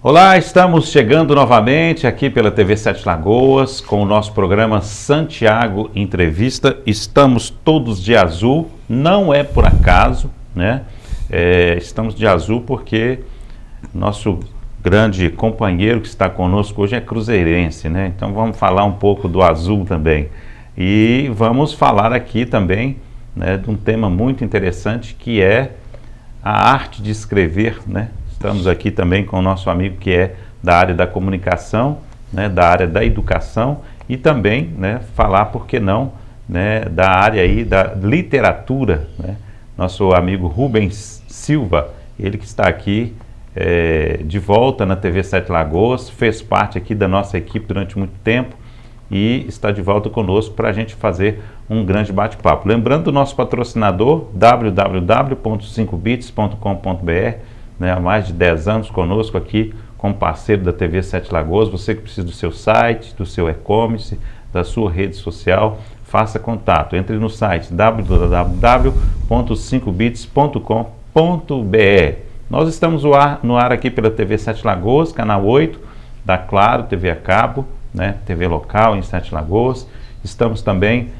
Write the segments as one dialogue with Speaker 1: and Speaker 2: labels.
Speaker 1: Olá, estamos chegando novamente aqui pela TV Sete Lagoas com o nosso programa Santiago Entrevista. Estamos todos de azul, não é por acaso, né? Estamos de azul porque nosso grande companheiro que está conosco hoje é cruzeirense, né? Então vamos falar um pouco do azul também. E vamos falar aqui também, né, de um tema muito interessante que é a arte de escrever, né? Estamos aqui também com o nosso amigo que é da área da comunicação, né, da área da educação e também, né, falar, por que não, né, da área aí da literatura, né? Nosso amigo Rubens Silva, ele que está aqui de volta na TV Sete Lagoas, fez parte aqui da nossa equipe durante muito tempo e está de volta conosco para a gente fazer um grande bate-papo. Lembrando do nosso patrocinador, www.5bits.com.br, né, há mais de 10 anos conosco aqui, como parceiro da TV Sete Lagoas. Você que precisa do seu site, do seu e-commerce, da sua rede social, faça contato. Entre no site www.5bits.com.br. Nós estamos no ar aqui pela TV Sete Lagoas, canal 8, da Claro, TV a cabo, né, TV local em Sete Lagoas. Estamos também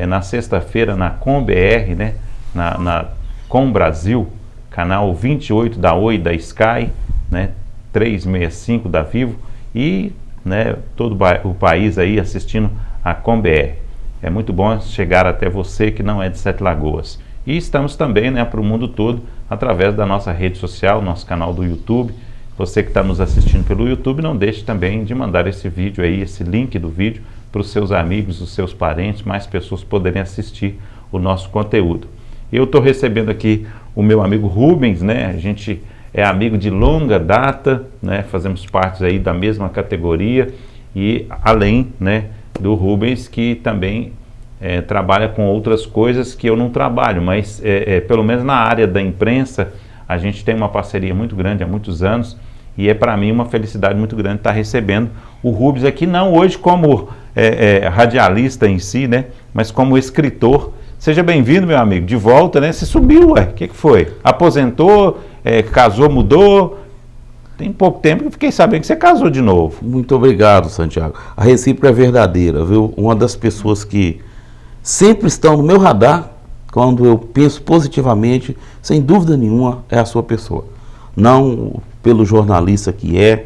Speaker 1: na sexta-feira na Com.br, né, na Com Brasil, canal 28 da Oi, da Sky, né, 365 da Vivo e, né, todo o país aí assistindo a Com.br. É muito bom chegar até você que não é de Sete Lagoas. E estamos também, né, para o mundo todo através da nossa rede social, nosso canal do YouTube. Você que está nos assistindo pelo YouTube, não deixe também de mandar esse vídeo aí, esse link do vídeo para os seus amigos, os seus parentes, mais pessoas poderem assistir o nosso conteúdo. Eu estou recebendo aqui o meu amigo Rubens, né? A gente é amigo de longa data, né? Fazemos parte aí da mesma categoria e além, né, do Rubens que também trabalha com outras coisas que eu não trabalho, mas pelo menos na área da imprensa a gente tem uma parceria muito grande há muitos anos e é para mim uma felicidade muito grande estar recebendo o Rubens aqui, não hoje como radialista em si, né? Mas como escritor. Seja bem-vindo, meu amigo, de volta, né? Você subiu, ué, o que foi? Aposentou, casou, mudou? Tem pouco tempo que eu fiquei sabendo que você casou de novo.
Speaker 2: Muito obrigado, Santiago. A recíproca é verdadeira, viu? Uma das pessoas que sempre estão no meu radar, quando eu penso positivamente, sem dúvida nenhuma, é a sua pessoa. Não pelo jornalista que é,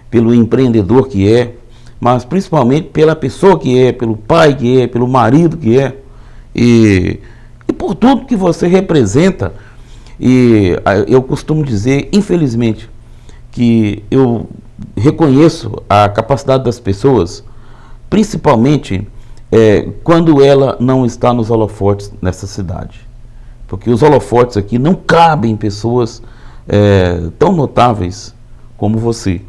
Speaker 2: pelo empreendedor que é, mas principalmente pela pessoa que é, pelo pai que é, pelo marido que é. E por tudo que você representa. E eu costumo dizer, infelizmente, que eu reconheço a capacidade das pessoas, principalmente quando ela não está nos holofotes nessa cidade. Porque os holofotes aqui não cabem pessoas tão notáveis como você.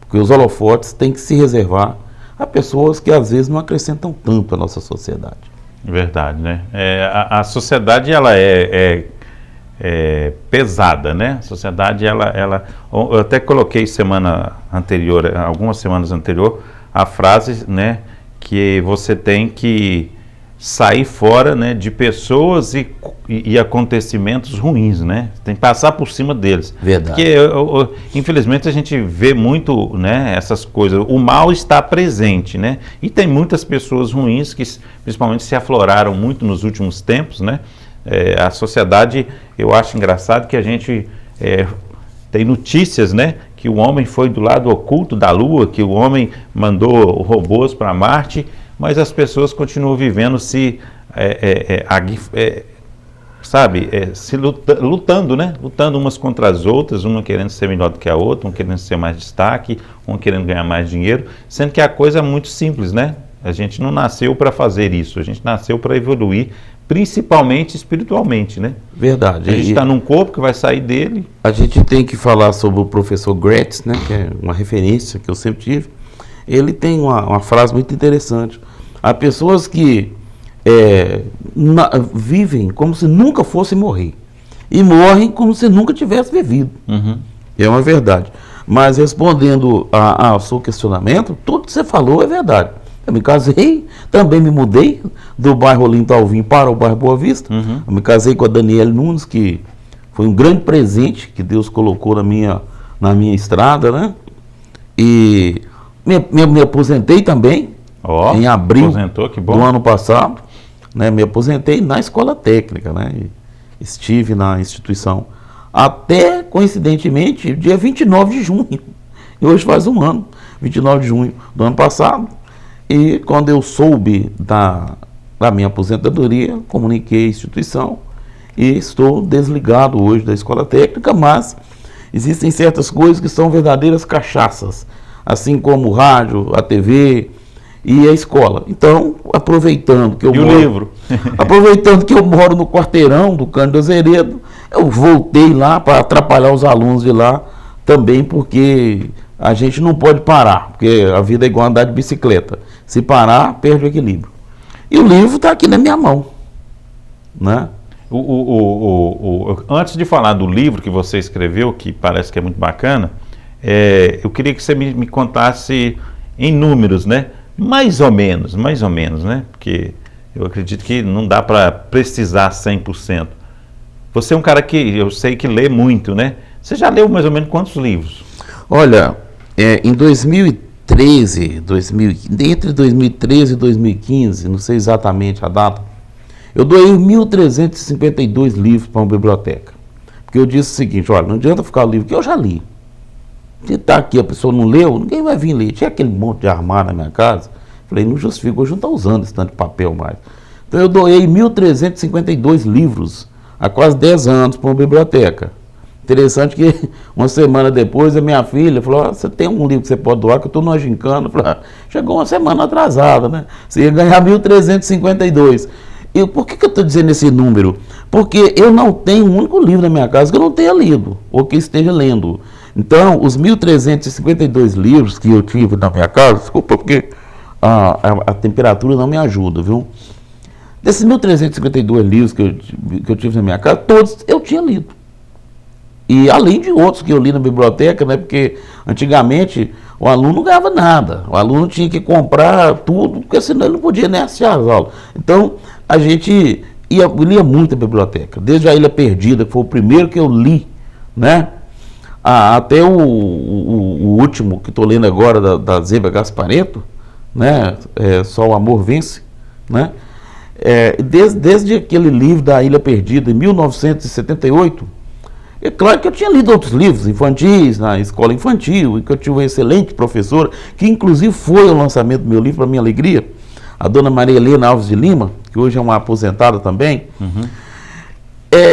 Speaker 2: Porque os holofotes têm que se reservar a pessoas que às vezes não acrescentam tanto à nossa sociedade.
Speaker 1: Verdade, né? A sociedade, ela é pesada, né? A sociedade, eu até coloquei algumas semanas anterior, a frase, né, que você tem que sair fora, né, de pessoas e acontecimentos ruins, né? Tem que passar por cima deles.
Speaker 2: Verdade.
Speaker 1: Porque, infelizmente, a gente vê muito, né, essas coisas. O mal está presente, né? E tem muitas pessoas ruins que, principalmente, se afloraram muito nos últimos tempos, né? A sociedade, eu acho engraçado que a gente tem notícias, né, que o homem foi do lado oculto da Lua, que o homem mandou robôs para Marte, mas as pessoas continuam vivendo lutando, né? Lutando umas contra as outras, uma querendo ser melhor do que a outra, uma querendo ser mais destaque, uma querendo ganhar mais dinheiro, sendo que a coisa é muito simples, né? A gente não nasceu para fazer isso, a gente nasceu para evoluir, principalmente espiritualmente, né?
Speaker 2: Verdade.
Speaker 1: A gente está num corpo que vai sair dele.
Speaker 2: A gente tem que falar sobre o professor Gretz, né, que é uma referência que eu sempre tive. Ele tem uma frase muito interessante. Há pessoas que vivem como se nunca fossem morrer e morrem como se nunca tivessem vivido. Uhum. É uma verdade. Mas respondendo ao seu questionamento, tudo que você falou é verdade. Eu me casei, também me mudei do bairro Olinto Alvim para o bairro Boa Vista. Uhum. Eu me casei com a Daniele Nunes, que foi um grande presente que Deus colocou na minha estrada, né? E me aposentei também, em abril
Speaker 1: aposentou, que bom.
Speaker 2: do ano passado, né? Me aposentei na escola técnica, né? E estive na instituição até, coincidentemente, dia 29 de junho. E hoje faz um ano, 29 de junho do ano passado. E quando eu soube da minha aposentadoria, comuniquei à instituição e estou desligado hoje da escola técnica, mas existem certas coisas que são verdadeiras cachaças, assim como o rádio, a TV e a escola. Então, aproveitando que eu
Speaker 1: moro... o livro?
Speaker 2: Aproveitando que eu moro no quarteirão do Cândido Azeredo, eu voltei lá para atrapalhar os alunos de lá também, porque a gente não pode parar, porque a vida é igual andar de bicicleta. Se parar, perde o equilíbrio. E o livro está aqui na minha mão, né?
Speaker 1: Antes de falar do livro que você escreveu, que parece que é muito bacana, eu queria que você me contasse em números, né? Mais ou menos, né? Porque eu acredito que não dá para precisar 100%. Você é um cara que eu sei que lê muito, né? Você já leu mais ou menos quantos livros?
Speaker 2: Olha, em 2013, entre 2013 e 2015, não sei exatamente a data, eu doei 1.352 livros para uma biblioteca. Porque eu disse o seguinte, olha, não adianta ficar o livro que eu já li. Se está aqui, a pessoa não leu, ninguém vai vir ler. Tinha aquele monte de armário na minha casa. Falei, não justifica, hoje não está usando esse tanto de papel mais. Então eu doei 1.352 livros há quase 10 anos para uma biblioteca. Interessante que uma semana depois a minha filha falou, você tem um livro que você pode doar, que eu estou numa gincana. Eu falei, chegou uma semana atrasada, né? Você ia ganhar 1.352. E por que eu estou dizendo esse número? Porque eu não tenho um único livro na minha casa que eu não tenha lido, ou que esteja lendo. Então, os 1.352 livros que eu tive na minha casa, desculpa, porque a temperatura não me ajuda, viu? Desses 1.352 livros que eu tive na minha casa, todos eu tinha lido. E além de outros que eu li na biblioteca, né? Porque antigamente o aluno não ganhava nada. O aluno tinha que comprar tudo, porque senão ele não podia nem assistir às aulas. Então, a gente lia muito a biblioteca. Desde a Ilha Perdida, que foi o primeiro que eu li, né? Até o último que estou lendo agora, da Zeba Gasparetto, né? Só o Amor Vence, né? Desde aquele livro da Ilha Perdida, em 1978, é claro que eu tinha lido outros livros infantis, na escola infantil, e que eu tive uma excelente professora, que inclusive foi o lançamento do meu livro, para minha alegria, a dona Maria Helena Alves de Lima, que hoje é uma aposentada também. Uhum.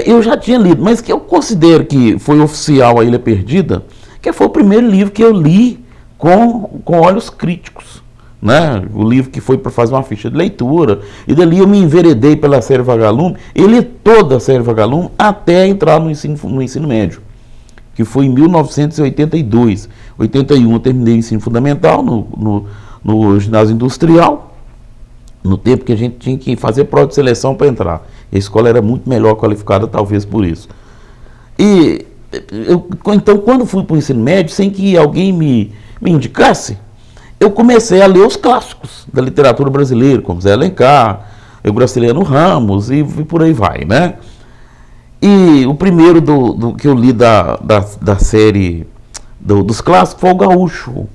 Speaker 2: Eu já tinha lido, mas que eu considero que foi oficial a Ilha Perdida, que foi o primeiro livro que eu li com olhos críticos, né? O livro que foi para fazer uma ficha de leitura, e dali eu me enveredei pela série Vagalume, e li toda a série Vagalume até entrar no ensino médio, que foi em 1982. 81 eu terminei o ensino fundamental no ginásio industrial, no tempo que a gente tinha que fazer prova de seleção para entrar. A escola era muito melhor qualificada, talvez por isso. E então, quando fui para o ensino médio, sem que alguém me indicasse, eu comecei a ler os clássicos da literatura brasileira, como Zé Alencar, Graciliano Ramos, e por aí vai, né? E o primeiro que eu li da série dos clássicos foi o Gaúcho,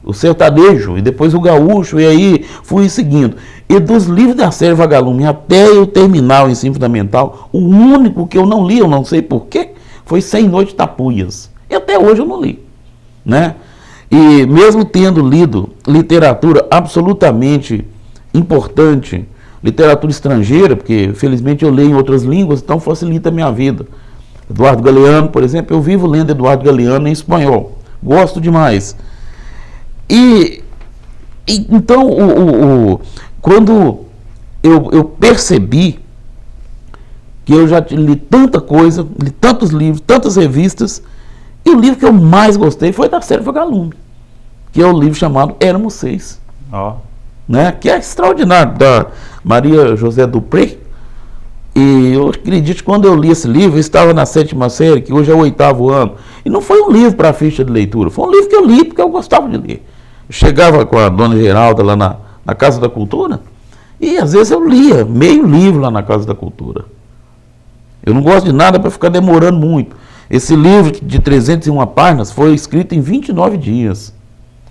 Speaker 2: o Sertanejo, e depois o Gaúcho, e aí fui seguindo. E dos livros da série Vagalume, até eu terminar o ensino fundamental, o único que eu não li, eu não sei porquê, foi 100 Noites Tapuias. E até hoje eu não li, né? E mesmo tendo lido literatura absolutamente importante, literatura estrangeira, porque felizmente eu leio em outras línguas, então facilita a minha vida. Eduardo Galeano, por exemplo, eu vivo lendo Eduardo Galeano em espanhol. Gosto demais. Então, quando eu percebi que eu já li tanta coisa, li tantos livros, tantas revistas, e o livro que eu mais gostei foi da série Vagalume, que é o livro chamado Éramos Seis, né? Que é extraordinário, da Maria José Dupré. E eu acredito que quando eu li esse livro, eu estava na 7ª série, que hoje é o 8º ano, e não foi um livro para ficha de leitura, foi um livro que eu li porque eu gostava de ler. Eu chegava com a dona Geralda lá na Casa da Cultura, e às vezes eu lia meio livro lá na Casa da Cultura. Eu não gosto de nada para ficar demorando muito. Esse livro de 301 páginas foi escrito em 29 dias.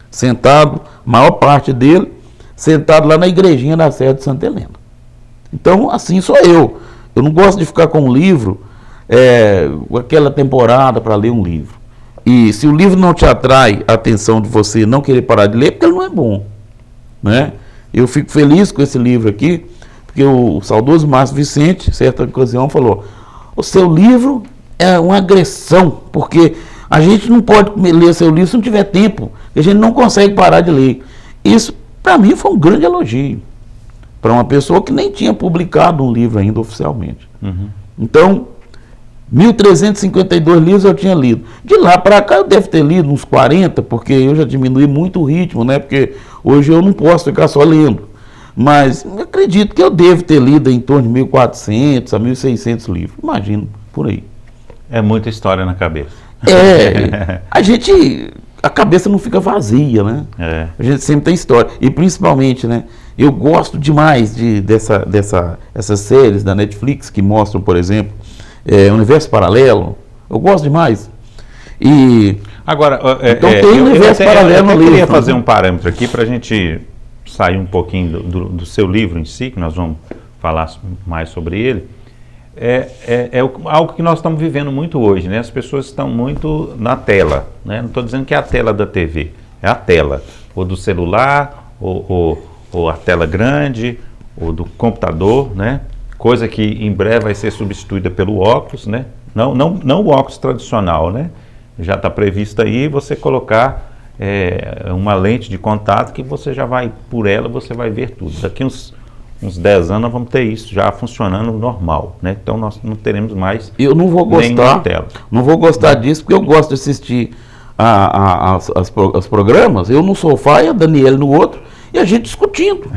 Speaker 2: sentado, maior parte dele, sentado lá na igrejinha da Serra de Santa Helena. Então, assim sou eu. Eu não gosto de ficar com um livro, aquela temporada para ler um livro. E se o livro não te atrai a atenção de você não querer parar de ler, porque ele não é bom, né? Eu fico feliz com esse livro aqui, porque o saudoso Márcio Vicente, certa ocasião, falou: o seu livro é uma agressão, porque a gente não pode ler seu livro se não tiver tempo, a gente não consegue parar de ler. Isso, para mim, foi um grande elogio, para uma pessoa que nem tinha publicado um livro ainda oficialmente. Uhum. Então, 1.352 livros eu tinha lido. De lá para cá eu devo ter lido uns 40, porque eu já diminui muito o ritmo, né? Porque hoje eu não posso ficar só lendo. Mas eu acredito que eu devo ter lido em torno de 1.400 a 1.600 livros. Imagino, por aí.
Speaker 1: É muita história na cabeça.
Speaker 2: A cabeça não fica vazia, né? A gente sempre tem história. E principalmente, né? Eu gosto demais dessas séries da Netflix que mostram, por exemplo, Universo Paralelo. Eu gosto demais. E
Speaker 1: agora,
Speaker 2: então tem Universo Paralelo no livro.
Speaker 1: Eu queria fazer um parâmetro aqui para a gente sair um pouquinho do seu livro em si, que nós vamos falar mais sobre ele. Algo que nós estamos vivendo muito hoje, né? As pessoas estão muito na tela, né? Não estou dizendo que é a tela da TV, é a tela, ou do celular, ou a tela grande, ou do computador, né? Coisa que em breve vai ser substituída pelo óculos, né? Não o óculos tradicional, né? Já está previsto aí você colocar uma lente de contato que você já vai, por ela, você vai ver tudo. Daqui uns 10 anos nós vamos ter isso já funcionando normal, né? Então nós não teremos mais nenhuma tela.
Speaker 2: Não vou gostar disso, porque eu gosto de assistir aos programas, eu no sofá e a Daniela no outro, e a gente discutindo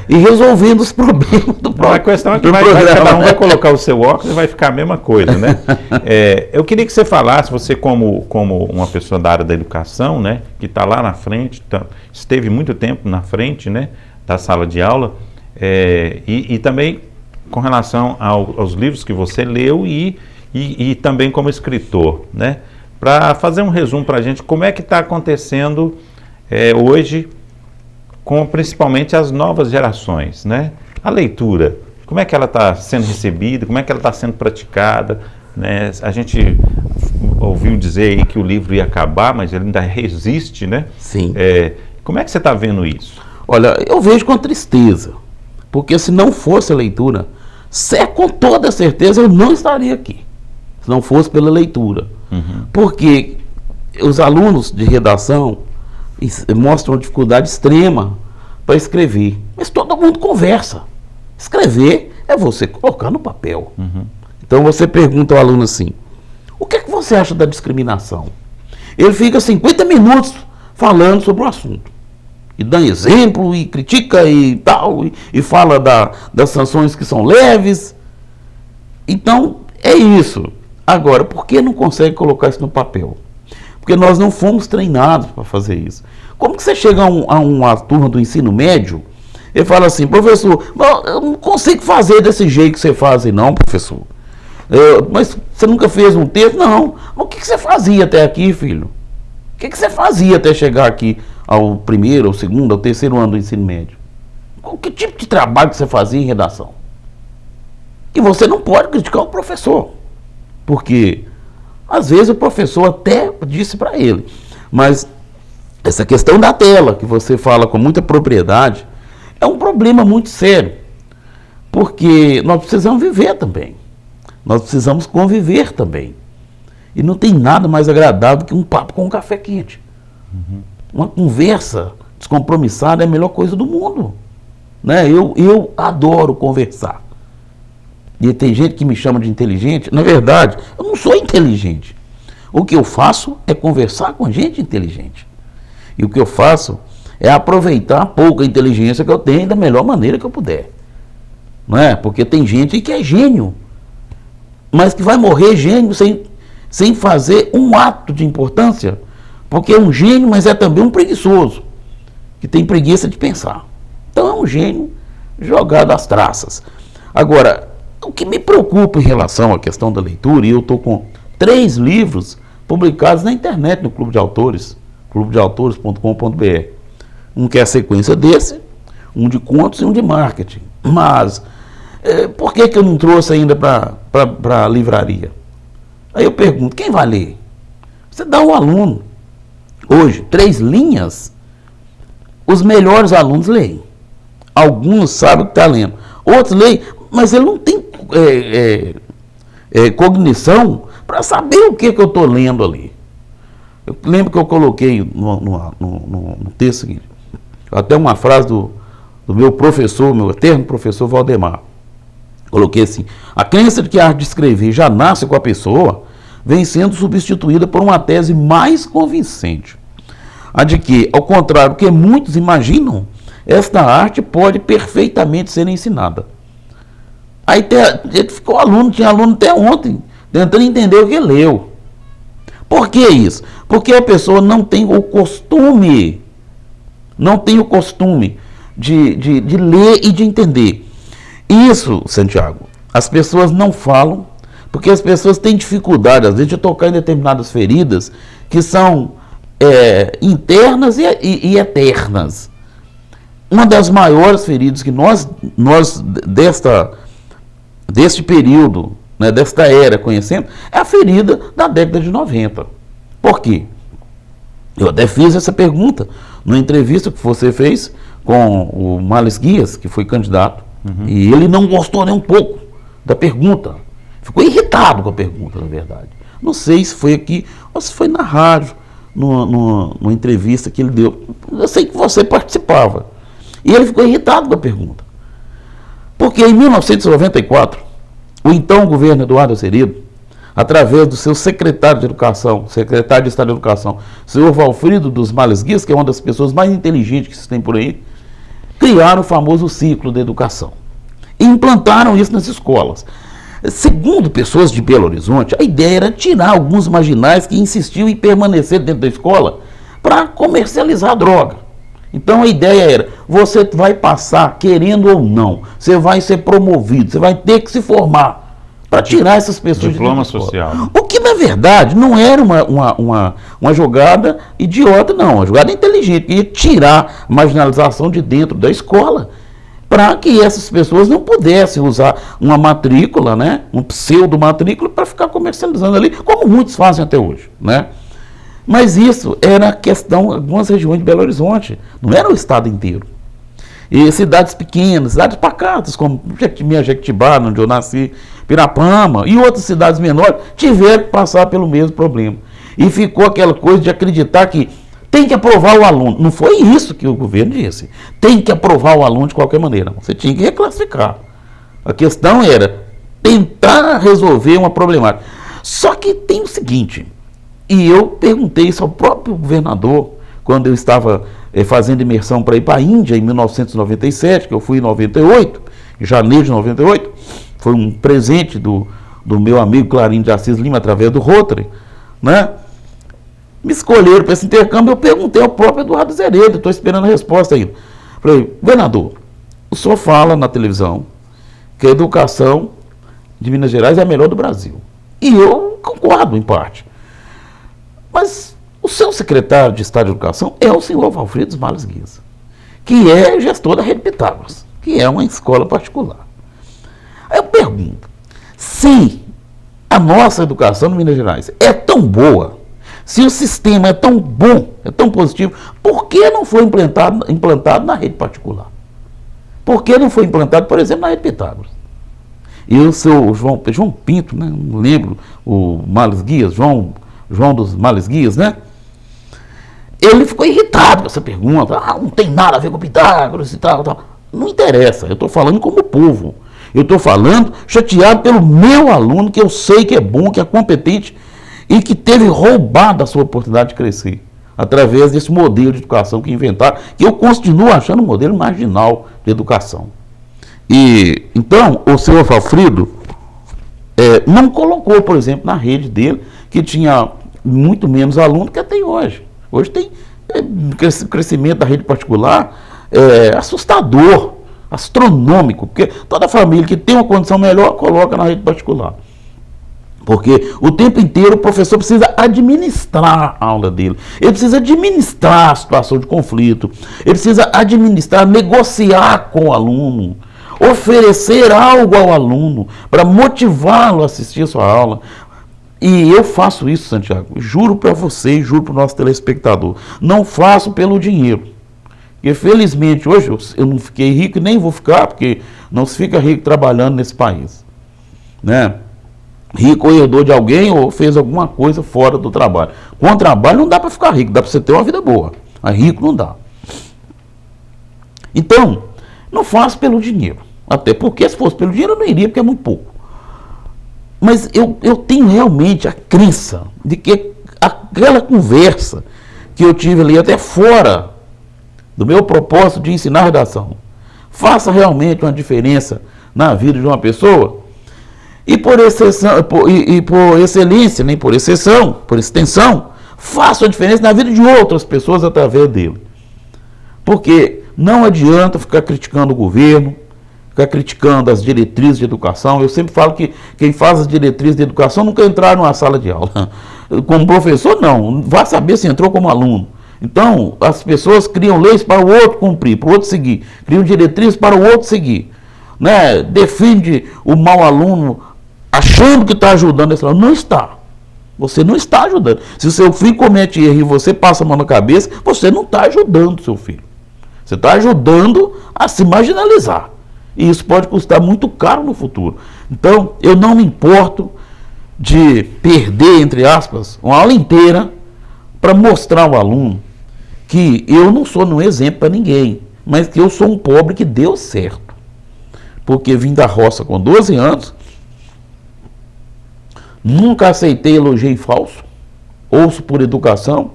Speaker 2: e resolvendo os problemas do programa.
Speaker 1: A questão é que cada um vai colocar o seu óculos e vai ficar a mesma coisa, né? Eu queria que você falasse, você como uma pessoa da área da educação, né, que está lá na frente, esteve muito tempo na frente, né, da sala de aula, e também com relação aos livros que você leu e também como escritor, né? Para fazer um resumo para a gente, como é que está acontecendo hoje, com principalmente as novas gerações, né? A leitura, como é que ela está sendo recebida, como é que ela está sendo praticada, né? A gente ouviu dizer aí que o livro ia acabar, mas ele ainda resiste, né?
Speaker 2: Sim.
Speaker 1: Como é que você está vendo isso?
Speaker 2: Olha, eu vejo com tristeza, porque se não fosse a leitura, com toda certeza eu não estaria aqui, se não fosse pela leitura. Uhum. Porque os alunos de redação mostram uma dificuldade extrema para escrever, mas todo mundo conversa. Escrever é você colocar no papel. Uhum. Então você pergunta ao aluno assim: o que é que você acha da discriminação? Ele fica 50 minutos falando sobre o assunto, e dá exemplo, e critica e tal, e fala das sanções que são leves. Então é isso. Agora, por que não consegue colocar isso no papel? Porque nós não fomos treinados para fazer isso. Como que você chega a uma turma do ensino médio e fala assim: professor, eu não consigo fazer desse jeito que você faz aí não, professor. Mas você nunca fez um texto? Não. Mas o que você fazia até aqui, filho? O que você fazia até chegar aqui ao primeiro, ao segundo, ao terceiro ano do ensino médio? Que tipo de trabalho que você fazia em redação? E você não pode criticar o professor, porque às vezes o professor até disse para ele, mas essa questão da tela, que você fala com muita propriedade, é um problema muito sério, porque nós precisamos viver também, nós precisamos conviver também, e não tem nada mais agradável que um papo com um café quente. Uhum. Uma conversa descompromissada é a melhor coisa do mundo, né? Eu adoro conversar. E tem gente que me chama de inteligente. Na verdade, eu não sou inteligente. O que eu faço é conversar com gente inteligente. E o que eu faço é aproveitar a pouca inteligência que eu tenho da melhor maneira que eu puder. Não é? Porque tem gente que é gênio, mas que vai morrer gênio sem fazer um ato de importância, porque é um gênio, mas é também um preguiçoso, que tem preguiça de pensar. Então é um gênio jogado às traças. Agora, o que me preocupa em relação à questão da leitura, e eu estou com 3 livros publicados na internet, no Clube de Autores, clubedeautores.com.br. Um que é a sequência desse, um de contos e um de marketing. Mas, por que eu não trouxe ainda para a livraria? Aí eu pergunto, quem vai ler? Você dá ao aluno. Hoje, 3 linhas, os melhores alunos leem. Alguns sabem o que está lendo. Outros leem, mas ele não tem cognição para saber o que eu estou lendo ali. Eu lembro que eu coloquei no texto seguinte, até uma frase do meu professor, meu eterno professor Valdemar. Coloquei assim: a crença de que a arte de escrever já nasce com a pessoa vem sendo substituída por uma tese mais convincente. A de que, ao contrário do que muitos imaginam, esta arte pode perfeitamente ser ensinada. Aí ficou aluno, tinha aluno até ontem, tentando entender o que leu. Por que isso? Porque a pessoa não tem o costume, de ler e de entender. Isso, Santiago, as pessoas não falam, porque as pessoas têm dificuldade, às vezes, de tocar em determinadas feridas que são internas e eternas. Uma das maiores feridas que nós deste período, né, desta era conhecemos, é a ferida da década de 90. Por quê? Eu até fiz essa pergunta numa entrevista que você fez com o Males Guias, que foi candidato, e ele não gostou nem um pouco da pergunta. Ficou irritado com a pergunta, na verdade. Não sei se foi aqui ou se foi na rádio, numa entrevista que ele deu. Eu sei que você participava. E ele ficou irritado com a pergunta. Porque em 1994, o então governo Eduardo Azeredo, através do seu secretário de Educação, secretário de Estado de Educação, senhor Valfrido dos Males Guias, que é uma das pessoas mais inteligentes que se tem por aí, criaram o famoso ciclo de educação. E implantaram isso nas escolas. Segundo pessoas de Belo Horizonte, a ideia era tirar alguns marginais que insistiam em permanecer dentro da escola para comercializar a droga. Então a ideia era, você vai passar, querendo ou não, você vai ser promovido, você vai ter que se formar para tirar essas pessoas
Speaker 1: diploma
Speaker 2: de
Speaker 1: social.
Speaker 2: O que na verdade não era uma jogada idiota, não, uma jogada inteligente, que ia tirar a marginalização de dentro da escola, para que essas pessoas não pudessem usar uma matrícula, né, um pseudo-matrícula, para ficar comercializando ali, como muitos fazem até hoje, né? Mas isso era questão de algumas regiões de Belo Horizonte, não era o estado inteiro. E cidades pequenas, cidades pacatas, como Jequitibá, onde eu nasci, Pirapama, e outras cidades menores, tiveram que passar pelo mesmo problema. E ficou aquela coisa de acreditar que tem que aprovar o aluno. Não foi isso que o governo disse. Tem que aprovar o aluno de qualquer maneira. Você tinha que reclassificar. A questão era tentar resolver uma problemática. Só que tem o seguinte, e eu perguntei isso ao próprio governador, quando eu estava fazendo imersão para ir para a Índia em 1997, que eu fui em 98, em janeiro de 98, foi um presente do meu amigo Clarinho de Assis Lima, através do Rotary, né? Me escolheram para esse intercâmbio, eu perguntei ao próprio Eduardo Azeredo, estou esperando a resposta ainda. Falei, governador, o senhor fala na televisão que a educação de Minas Gerais é a melhor do Brasil. E eu concordo, em parte. Mas o seu secretário de Estado de Educação é o senhor Valfrido dos Males Guias, que é gestor da Rede Pitágoras, que é uma escola particular. Aí eu pergunto, se a nossa educação em Minas Gerais é tão boa, se o sistema é tão bom, é tão positivo, por que não foi implantado na rede particular? Por que não foi implantado, por exemplo, na Rede Pitágoras? E o seu João Pinto, né, não lembro, o Males Guias, João dos Males Guias, né? Ele ficou irritado com essa pergunta. Não tem nada a ver com Pitágoras e tal. Não interessa, eu estou falando como povo. Eu estou falando chateado pelo meu aluno, que eu sei que é bom, que é competente e que teve roubado a sua oportunidade de crescer através desse modelo de educação que inventaram, que eu continuo achando um modelo marginal de educação. E então o senhor Valfrido não colocou, por exemplo, na rede dele, que tinha muito menos alunos que tem hoje. Hoje tem crescimento da rede particular assustador, astronômico, porque toda família que tem uma condição melhor coloca na rede particular. Porque o tempo inteiro o professor precisa administrar a aula dele. Ele precisa administrar a situação de conflito. Ele precisa administrar, negociar com o aluno, oferecer algo ao aluno para motivá-lo a assistir a sua aula. E eu faço isso, Santiago, juro para você e juro para o nosso telespectador. Não faço pelo dinheiro. Porque felizmente hoje eu não fiquei rico e nem vou ficar, porque não se fica rico trabalhando nesse país, né? Rico ou herdou de alguém ou fez alguma coisa fora do trabalho. Com o trabalho não dá para ficar rico, dá para você ter uma vida boa. Mas rico não dá. Então, não faço pelo dinheiro. Até porque se fosse pelo dinheiro eu não iria, porque é muito pouco. Mas eu tenho realmente a crença de que aquela conversa que eu tive ali até fora do meu propósito de ensinar redação faça realmente uma diferença na vida de uma pessoa. E por exceção, por excelência, nem por exceção, por extensão, faça a diferença na vida de outras pessoas através dele. Porque não adianta ficar criticando o governo, ficar criticando as diretrizes de educação. Eu sempre falo que quem faz as diretrizes de educação nunca entraram numa sala de aula. Como professor, não. Vai saber se entrou como aluno. Então, as pessoas criam leis para o outro cumprir, para o outro seguir. Criam diretrizes para o outro seguir. Né? Defende o mau aluno achando que está ajudando esse aluno. Não está. Você não está ajudando. Se o seu filho comete erro e você passa a mão na cabeça, você não está ajudando o seu filho. Você está ajudando a se marginalizar. E isso pode custar muito caro no futuro. Então, eu não me importo de perder, entre aspas, uma aula inteira para mostrar ao aluno que eu não sou um exemplo para ninguém, mas que eu sou um pobre que deu certo. Porque vim da roça com 12 anos, nunca aceitei elogio falso, ouço por educação,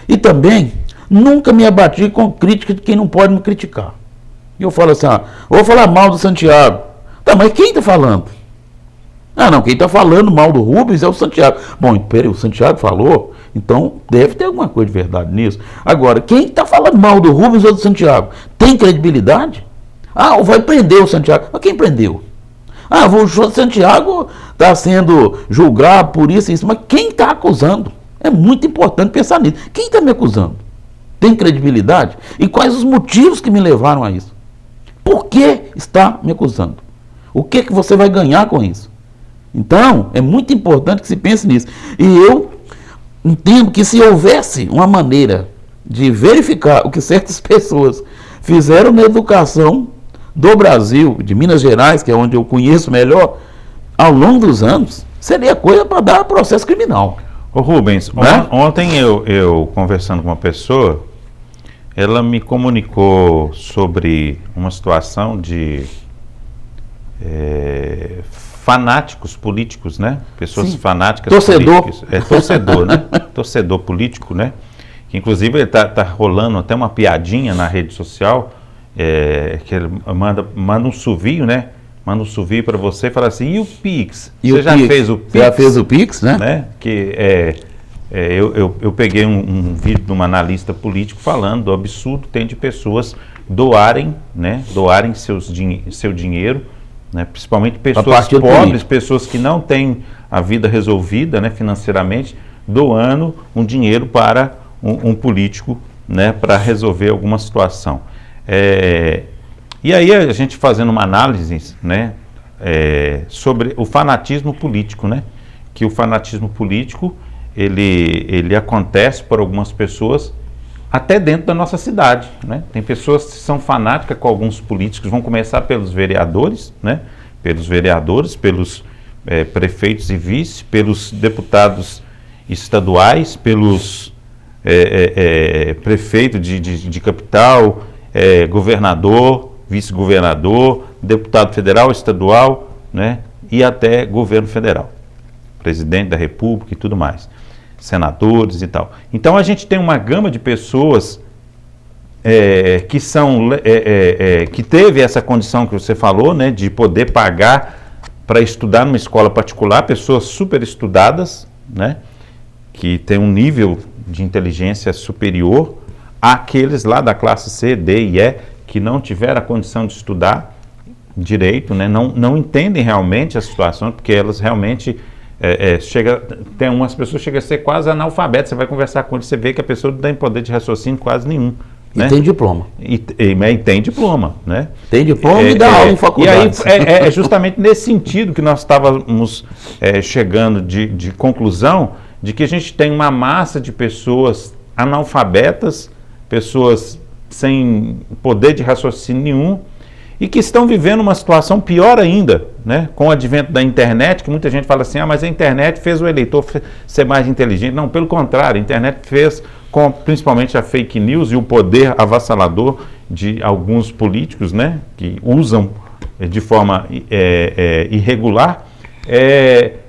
Speaker 2: e também nunca me abati com crítica de quem não pode me criticar. E eu falo assim, vou falar mal do Santiago. Tá, mas quem está falando? Ah, não, quem está falando mal do Rubens é o Santiago. Bom, peraí, o Santiago falou, então deve ter alguma coisa de verdade nisso. Agora, quem está falando mal do Rubens ou do Santiago? Tem credibilidade? Ah, vai prender o Santiago. Mas quem prendeu? Ah, o Santiago está sendo julgado por isso e isso. Mas quem está acusando? É muito importante pensar nisso. Quem está me acusando? Tem credibilidade? E quais os motivos que me levaram a isso? Por que está me acusando? O que você vai ganhar com isso? Então, é muito importante que se pense nisso. E eu entendo que se houvesse uma maneira de verificar o que certas pessoas fizeram na educação do Brasil, de Minas Gerais, que é onde eu conheço melhor, ao longo dos anos, seria coisa para dar processo criminal.
Speaker 1: Ô Rubens, né? Ontem eu conversando com uma pessoa, ela me comunicou sobre uma situação de fanáticos políticos, né? Pessoas fanáticas políticas. Torcedor, né? Torcedor político, né? Que inclusive tá rolando até uma piadinha na rede social, que ele manda um suvio, né? Manda um suvio para você e fala assim, e o Pix? Você já fez o Pix?
Speaker 2: Já fez o Pix, né?
Speaker 1: Que eu peguei um vídeo de um analista político falando do absurdo que tem de pessoas doarem, né? Doarem seu dinheiro, né? Principalmente pessoas pobres, pessoas que não têm a vida resolvida, né? Financeiramente, doando um dinheiro para um político, né? Para resolver alguma situação. E aí a gente fazendo uma análise, né, sobre o fanatismo político, né, que o fanatismo político ele acontece por algumas pessoas até dentro da nossa cidade, né? Tem pessoas que são fanáticas com alguns políticos, vão começar pelos vereadores, né, pelos prefeitos e vice, pelos deputados estaduais, pelos prefeitos de capital, governador, vice-governador, deputado federal, estadual, né, e até governo federal, presidente da república e tudo mais, senadores e tal. Então a gente tem uma gama de pessoas que teve essa condição que você falou, né, de poder pagar para estudar numa escola particular, pessoas super estudadas, né, que tem um nível de inteligência superior àqueles lá da classe C, D e E, que não tiveram a condição de estudar direito, né? Não entendem realmente a situação, porque elas realmente tem umas pessoas que chegam a ser quase analfabetas. Você vai conversar com ele, você vê que a pessoa não tem poder de raciocínio quase nenhum.
Speaker 2: E tem diploma.
Speaker 1: E tem diploma, né?
Speaker 2: Tem diploma e dá aula em faculdade.
Speaker 1: E aí é justamente nesse sentido que nós estávamos chegando de conclusão de que a gente tem uma massa de pessoas analfabetas, pessoas sem poder de raciocínio nenhum, e que estão vivendo uma situação pior ainda, né? Com o advento da internet, que muita gente fala assim, mas a internet fez o eleitor ser mais inteligente. Não, pelo contrário, a internet fez, principalmente a fake news e o poder avassalador de alguns políticos, né? Que usam de forma irregular,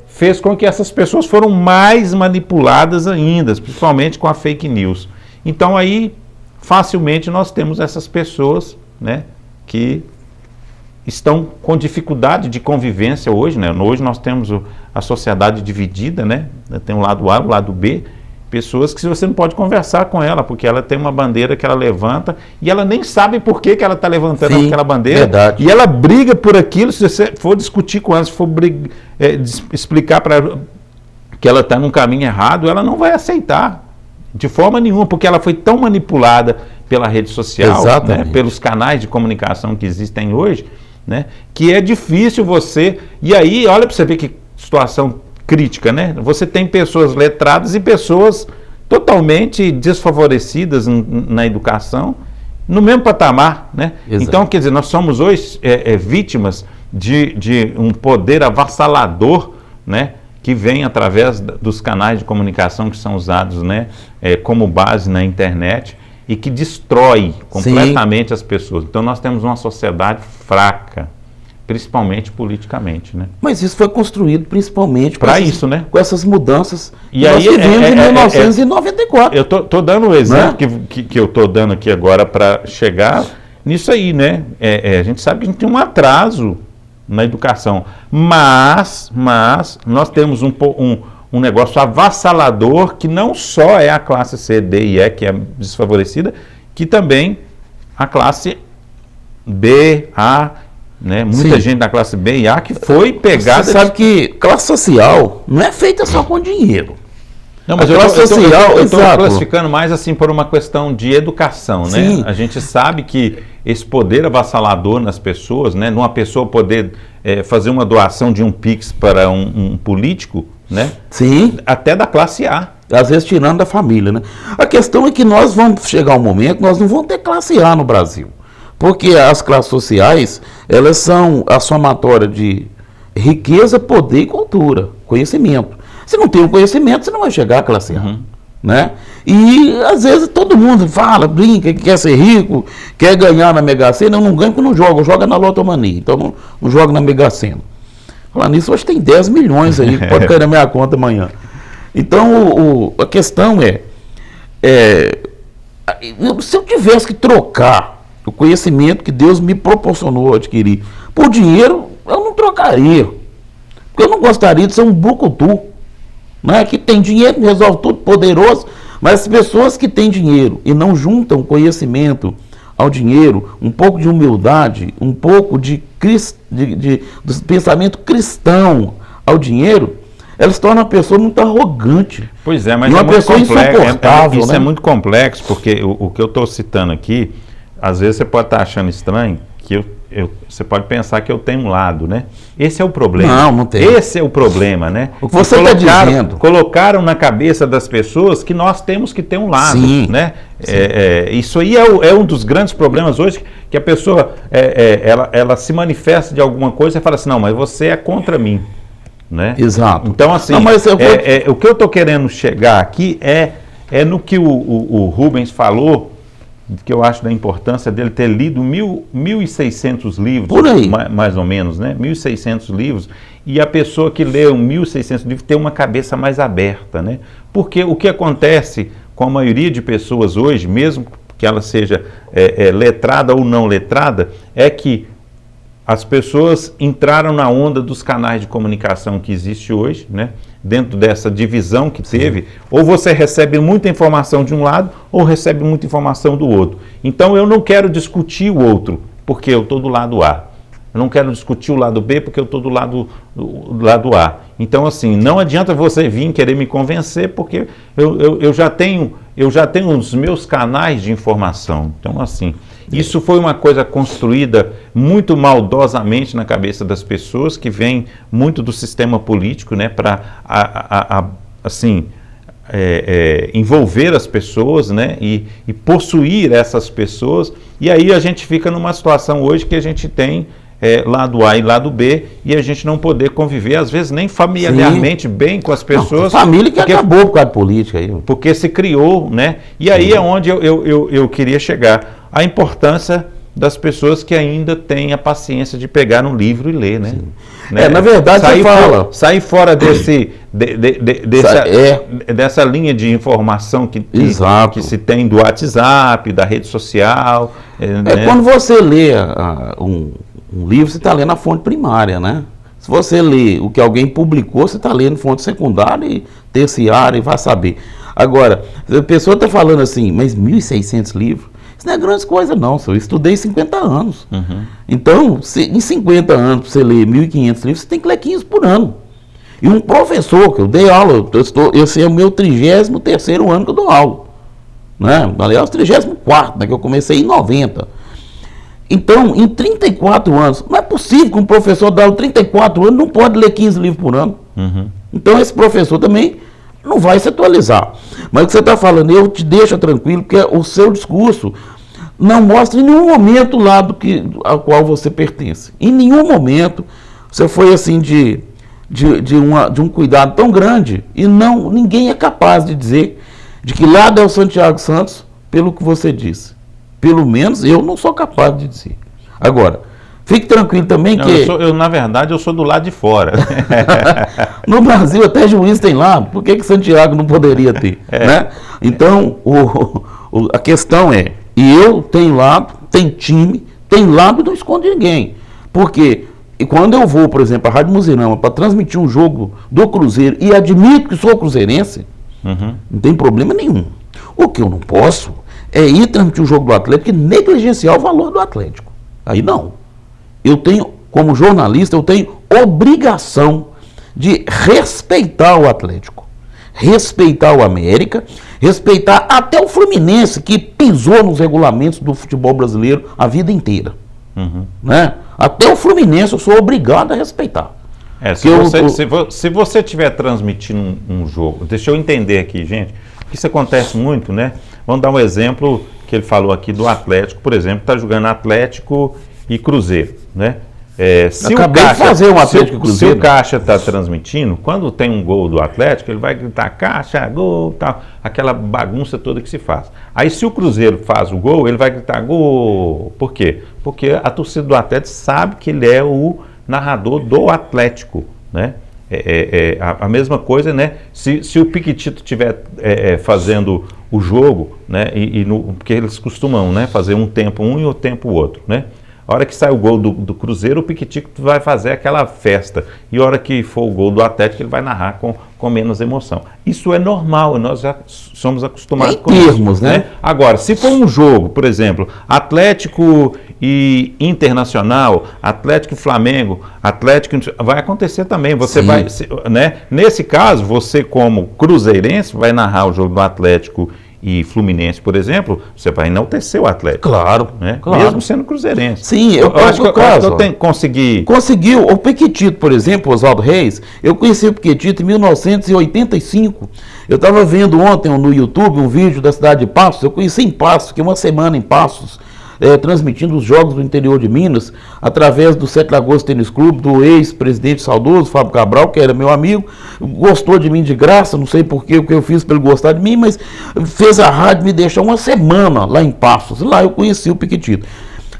Speaker 1: fez com que essas pessoas foram mais manipuladas ainda, principalmente com a fake news. Então aí, facilmente nós temos essas pessoas, né, que estão com dificuldade de convivência hoje, né? Hoje nós temos a sociedade dividida, né? Tem o lado A, o lado B, pessoas que você não pode conversar com ela, porque ela tem uma bandeira que ela levanta e ela nem sabe por que ela está levantando aquela bandeira.
Speaker 2: Verdade.
Speaker 1: E ela briga por aquilo. Se você for discutir com ela, se for explicar para ela que ela está num caminho errado, ela não vai aceitar de forma nenhuma, porque ela foi tão manipulada pela rede social, né, pelos canais de comunicação que existem hoje, né, que é difícil você... E aí, olha para você ver que situação crítica, né? Você tem pessoas letradas e pessoas totalmente desfavorecidas na educação, no mesmo patamar, né? Exato. Então, quer dizer, nós somos hoje vítimas de um poder avassalador, né? Que vem através dos canais de comunicação que são usados, né? Como base na internet e que destrói completamente as pessoas. Então, nós temos uma sociedade fraca, principalmente politicamente, né?
Speaker 2: Mas isso foi construído principalmente
Speaker 1: para isso, né?
Speaker 2: Com essas mudanças
Speaker 1: e aí,
Speaker 2: nós vivemos em 1994.
Speaker 1: Eu tô dando o exemplo que eu tô dando aqui agora para chegar nisso aí, né? A gente sabe que a gente tem um atraso na educação, mas nós temos um negócio avassalador que não só é a classe C, D e E que é desfavorecida, que também a classe B, A, né? Muita gente da classe B e A que foi pegada...
Speaker 2: Você sabe que classe social não é feita só com dinheiro.
Speaker 1: Não, mas eu estou classificando mais assim por uma questão de educação, né? Sim. A gente sabe que esse poder avassalador nas pessoas, né? Numa pessoa poder fazer uma doação de um Pix para um político, né?
Speaker 2: Sim.
Speaker 1: Até da classe A.
Speaker 2: Às vezes tirando da família, né? A questão é que nós vamos chegar um momento que nós não vamos ter classe A no Brasil. Porque as classes sociais, elas são a somatória de riqueza, poder e cultura, conhecimento. Se não tem o conhecimento, você não vai chegar à classe A, né? E às vezes todo mundo fala, brinca, que quer ser rico, quer ganhar na Mega Sena. Eu não ganho porque não jogo, joga na Lotomania, então não jogo na Mega Sena. Falando nisso, hoje tem 10 milhões aí, que pode cair na minha conta amanhã. Então a questão se eu tivesse que trocar o conhecimento que Deus me proporcionou adquirir por dinheiro, eu não trocaria. Porque eu não gostaria de ser um brucutu, né, que tem dinheiro, resolve tudo, poderoso, mas as pessoas que têm dinheiro e não juntam conhecimento ao dinheiro, um pouco de humildade, um pouco de pensamento cristão ao dinheiro, elas tornam a pessoa muito arrogante.
Speaker 1: Pois é, mas
Speaker 2: uma pessoa insuportável.
Speaker 1: Isso
Speaker 2: né?
Speaker 1: É muito complexo, porque o que eu estou citando aqui, às vezes você pode estar achando estranho, que você pode pensar que eu tenho um lado, né? Esse é o problema.
Speaker 2: Não tem.
Speaker 1: Esse é o problema, né?
Speaker 2: O que você está dizendo.
Speaker 1: Colocaram na cabeça das pessoas que nós temos que ter um lado, né? Sim. Isso aí é um dos grandes problemas hoje, que a pessoa, ela se manifesta de alguma coisa e fala assim, não, mas você é contra mim, né?
Speaker 2: Exato.
Speaker 1: Então, assim,
Speaker 2: não, mas
Speaker 1: o que eu estou querendo chegar aqui é no que o Rubens falou, que eu acho da importância dele ter lido 1.600 livros,
Speaker 2: por aí,
Speaker 1: mais ou menos, né? 1.600 livros, e a pessoa que lê 1.600 livros tem uma cabeça mais aberta, né? Porque o que acontece com a maioria de pessoas hoje, mesmo que ela seja letrada ou não letrada, é que as pessoas entraram na onda dos canais de comunicação que existe hoje, né? Dentro dessa divisão que teve, ou você recebe muita informação de um lado, ou recebe muita informação do outro. Então eu não quero discutir o outro, porque eu estou do lado A. Eu não quero discutir o lado B, porque eu estou do lado A. Então, assim, não adianta você vir querer me convencer, porque eu já tenho os meus canais de informação. Então, assim, isso foi uma coisa construída muito maldosamente na cabeça das pessoas, que vem muito do sistema político, né, para, assim, envolver as pessoas, né, e possuir essas pessoas. E aí a gente fica numa situação hoje que a gente tem lado A e lado B, e a gente não poder conviver, às vezes nem familiarmente bem com as pessoas.
Speaker 2: Não, família que acabou por causa de política aí.
Speaker 1: Porque se criou, né? E aí é onde eu queria chegar. A importância das pessoas que ainda têm a paciência de pegar um livro e ler, né?
Speaker 2: Na verdade,
Speaker 1: sair fora dessa linha de informação que se tem do WhatsApp, da rede social. Né?
Speaker 2: Quando você lê um livro, você está lendo a fonte primária, né? Se você lê o que alguém publicou, você está lendo fonte secundária e terciária e vai saber. Agora, a pessoa está falando assim, mas 1.600 livros? Isso não é grande coisa não, eu estudei 50 anos. Uhum. Então, em 50 anos, para você ler 1.500 livros, você tem que ler 15 por ano. E um professor, que eu dei aula, esse é o meu 33º ano que eu dou aula. Né? Aliás, 34º, né, que eu comecei em 90. Então, em 34 anos, não é possível que um professor dá aula 34 anos não pode ler 15 livros por ano. Uhum. Então, esse professor também não vai se atualizar. Mas o que você está falando, eu te deixo tranquilo, porque o seu discurso não mostra em nenhum momento o lado ao qual você pertence. Em nenhum momento você foi assim de um cuidado tão grande, e ninguém é capaz de dizer de que lado é o Santiago Santos pelo que você disse. Pelo menos eu não sou capaz de dizer. Agora, fique tranquilo também que...
Speaker 1: Na verdade, eu sou do lado de fora.
Speaker 2: No Brasil, até juiz tem lado. Por que Santiago não poderia ter? Né? Então, a questão é, e eu tenho lado, tem time, tem lado e não escondo ninguém. Porque quando eu vou, por exemplo, à Rádio Muzirama para transmitir um jogo do Cruzeiro e admito que sou cruzeirense, não tem problema nenhum. O que eu não posso é ir transmitir o jogo do Atlético e negligenciar o valor do Atlético. Aí não. Eu tenho, como jornalista, eu tenho obrigação de respeitar o Atlético, respeitar o América, respeitar até o Fluminense, que pisou nos regulamentos do futebol brasileiro a vida inteira. Né? Até o Fluminense eu sou obrigado a respeitar.
Speaker 1: Se você estiver transmitindo um jogo, deixa eu entender aqui, gente, isso acontece muito, né? Vamos dar um exemplo que ele falou aqui do Atlético, por exemplo, está jogando Atlético e Cruzeiro, né? Se o Caixa está transmitindo, quando tem um gol do Atlético, ele vai gritar Caixa, gol, tal, aquela bagunça toda que se faz. Aí se o Cruzeiro faz o gol, ele vai gritar gol. Por quê? Porque a torcida do Atlético sabe que ele é o narrador do Atlético, né? A mesma coisa, né? Se o Piquitito estiver fazendo o jogo, né? Porque eles costumam, né, fazer um tempo um e o tempo o outro, né? A hora que sai o gol do Cruzeiro, o Piquitito vai fazer aquela festa. E a hora que for o gol do Atlético, ele vai narrar com menos emoção. Isso é normal, nós já somos acostumados com isso. Né? Agora, se for um jogo, por exemplo, Atlético e Internacional, Atlético e Flamengo, Atlético, vai acontecer também. Você vai, né? Nesse caso, você como cruzeirense vai narrar o jogo do Atlético e Fluminense, por exemplo, você vai enaltecer o Atlético.
Speaker 2: Claro,
Speaker 1: né?
Speaker 2: Claro.
Speaker 1: Mesmo sendo cruzeirense.
Speaker 2: Sim, eu acho que eu
Speaker 1: consegui.
Speaker 2: Conseguiu. O Piquitito, por exemplo, Oswaldo Reis, eu conheci o Piquitito em 1985. Eu estava vendo ontem no YouTube um vídeo da cidade de Passos. Eu conheci em Passos, fiquei uma semana em Passos, transmitindo os jogos do interior de Minas, através do Sete Lagoas Tênis Clube, do ex-presidente saudoso, Fábio Cabral, que era meu amigo, gostou de mim de graça, não sei porquê, o que eu fiz para ele gostar de mim, mas fez a rádio me deixar uma semana lá em Passos. Lá eu conheci o Piquitito.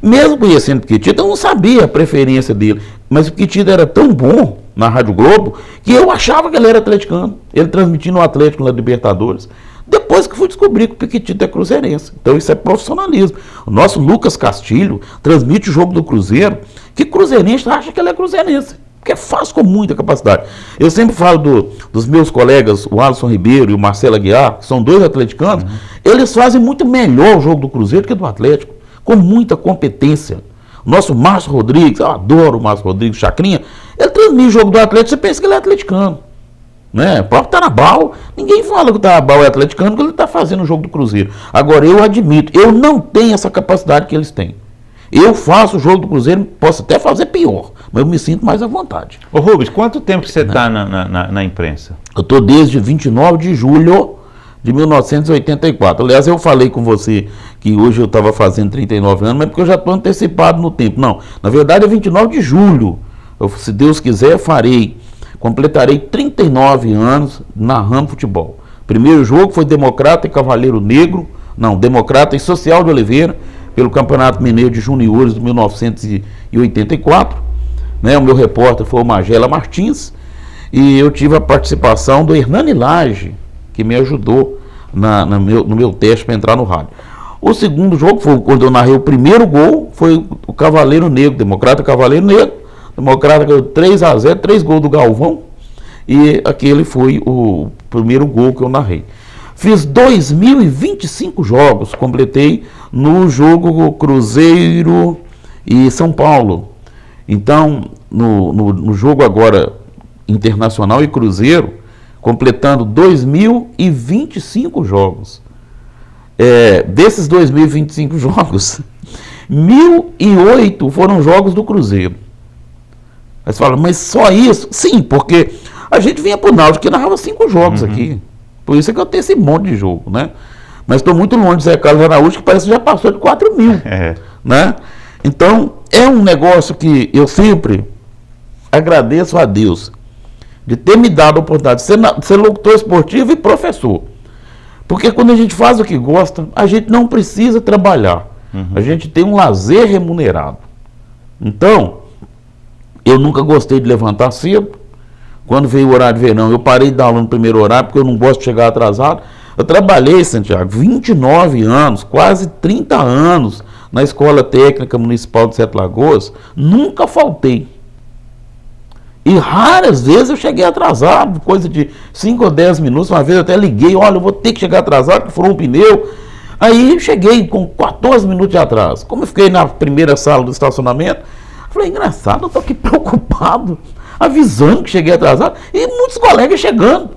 Speaker 2: Mesmo conhecendo o Piquitito, eu não sabia a preferência dele, mas o Piquitito era tão bom na Rádio Globo, que eu achava que ele era atleticano, ele transmitindo o Atlético na Libertadores. Depois que fui descobrir que o Piquitito é cruzeirense. Então isso é profissionalismo. O nosso Lucas Castilho transmite o jogo do Cruzeiro, que cruzeirense acha que ele é cruzeirense, porque faz com muita capacidade. Eu sempre falo dos meus colegas, o Alisson Ribeiro e o Marcelo Aguiar, que são dois atleticanos, eles fazem muito melhor o jogo do Cruzeiro que do Atlético, com muita competência. O nosso Márcio Rodrigues, eu adoro o Márcio Rodrigues, Chacrinha, Ele transmite o jogo do Atlético, você pensa que ele é atleticano. Né? O próprio Tarabal, ninguém fala que o Tarabal é atleticano porque ele está fazendo o jogo do Cruzeiro. Agora, eu admito, eu não tenho essa capacidade que eles têm. Eu faço o jogo do Cruzeiro, posso até fazer pior, mas eu me sinto mais à vontade.
Speaker 1: Ô Rubens, quanto tempo que você está na imprensa?
Speaker 2: Eu estou desde 29 de julho de 1984. Aliás, eu falei com você que hoje eu estava fazendo 39 anos, mas porque eu já estou antecipado no tempo. Não, na verdade é 29 de julho. Se Deus quiser, completarei 39 anos narrando futebol. Primeiro jogo foi Democrata e Cavaleiro Negro, Democrata e Social de Oliveira, pelo Campeonato Mineiro de Juniores de 1984. Né? O meu repórter foi o Magela Martins, e eu tive a participação do Hernani Lage, que me ajudou no meu teste para entrar no rádio. O segundo jogo, foi quando eu narrei o primeiro gol, foi o Cavaleiro Negro, Democrata Cavaleiro Negro. Democrata ganhou 3-0, 3 gols do Galvão, e aquele foi o primeiro gol que eu narrei. Fiz 2.025 jogos, completei no jogo Cruzeiro e São Paulo. Então, no jogo agora Internacional e Cruzeiro, completando 2.025 jogos. Desses 2.025 jogos, 1.008 foram jogos do Cruzeiro. Aí você fala, mas só isso? Sim, porque a gente vinha pro Náutico que narrava 5 jogos aqui. Por isso é que eu tenho esse monte de jogo, né? Mas estou muito longe de Zé Carlos Araújo, que parece que já passou de 4.000. Né? Então, é um negócio que eu sempre agradeço a Deus de ter me dado a oportunidade de ser locutor esportivo e professor. Porque quando a gente faz o que gosta, a gente não precisa trabalhar. A gente tem um lazer remunerado. Então, eu nunca gostei de levantar cedo. Quando veio o horário de verão, eu parei de dar aula no primeiro horário, porque eu não gosto de chegar atrasado. Eu trabalhei, Santiago, 29 anos, quase 30 anos, na Escola Técnica Municipal de Sete Lagoas. Nunca faltei. E raras vezes eu cheguei atrasado, coisa de 5 ou 10 minutos. Uma vez eu até liguei, olha, eu vou ter que chegar atrasado, porque furou um pneu. Aí cheguei com 14 minutos de atraso. Como eu fiquei na primeira sala do estacionamento, falei, engraçado, eu estou aqui preocupado, avisando que cheguei atrasado, e muitos colegas chegando,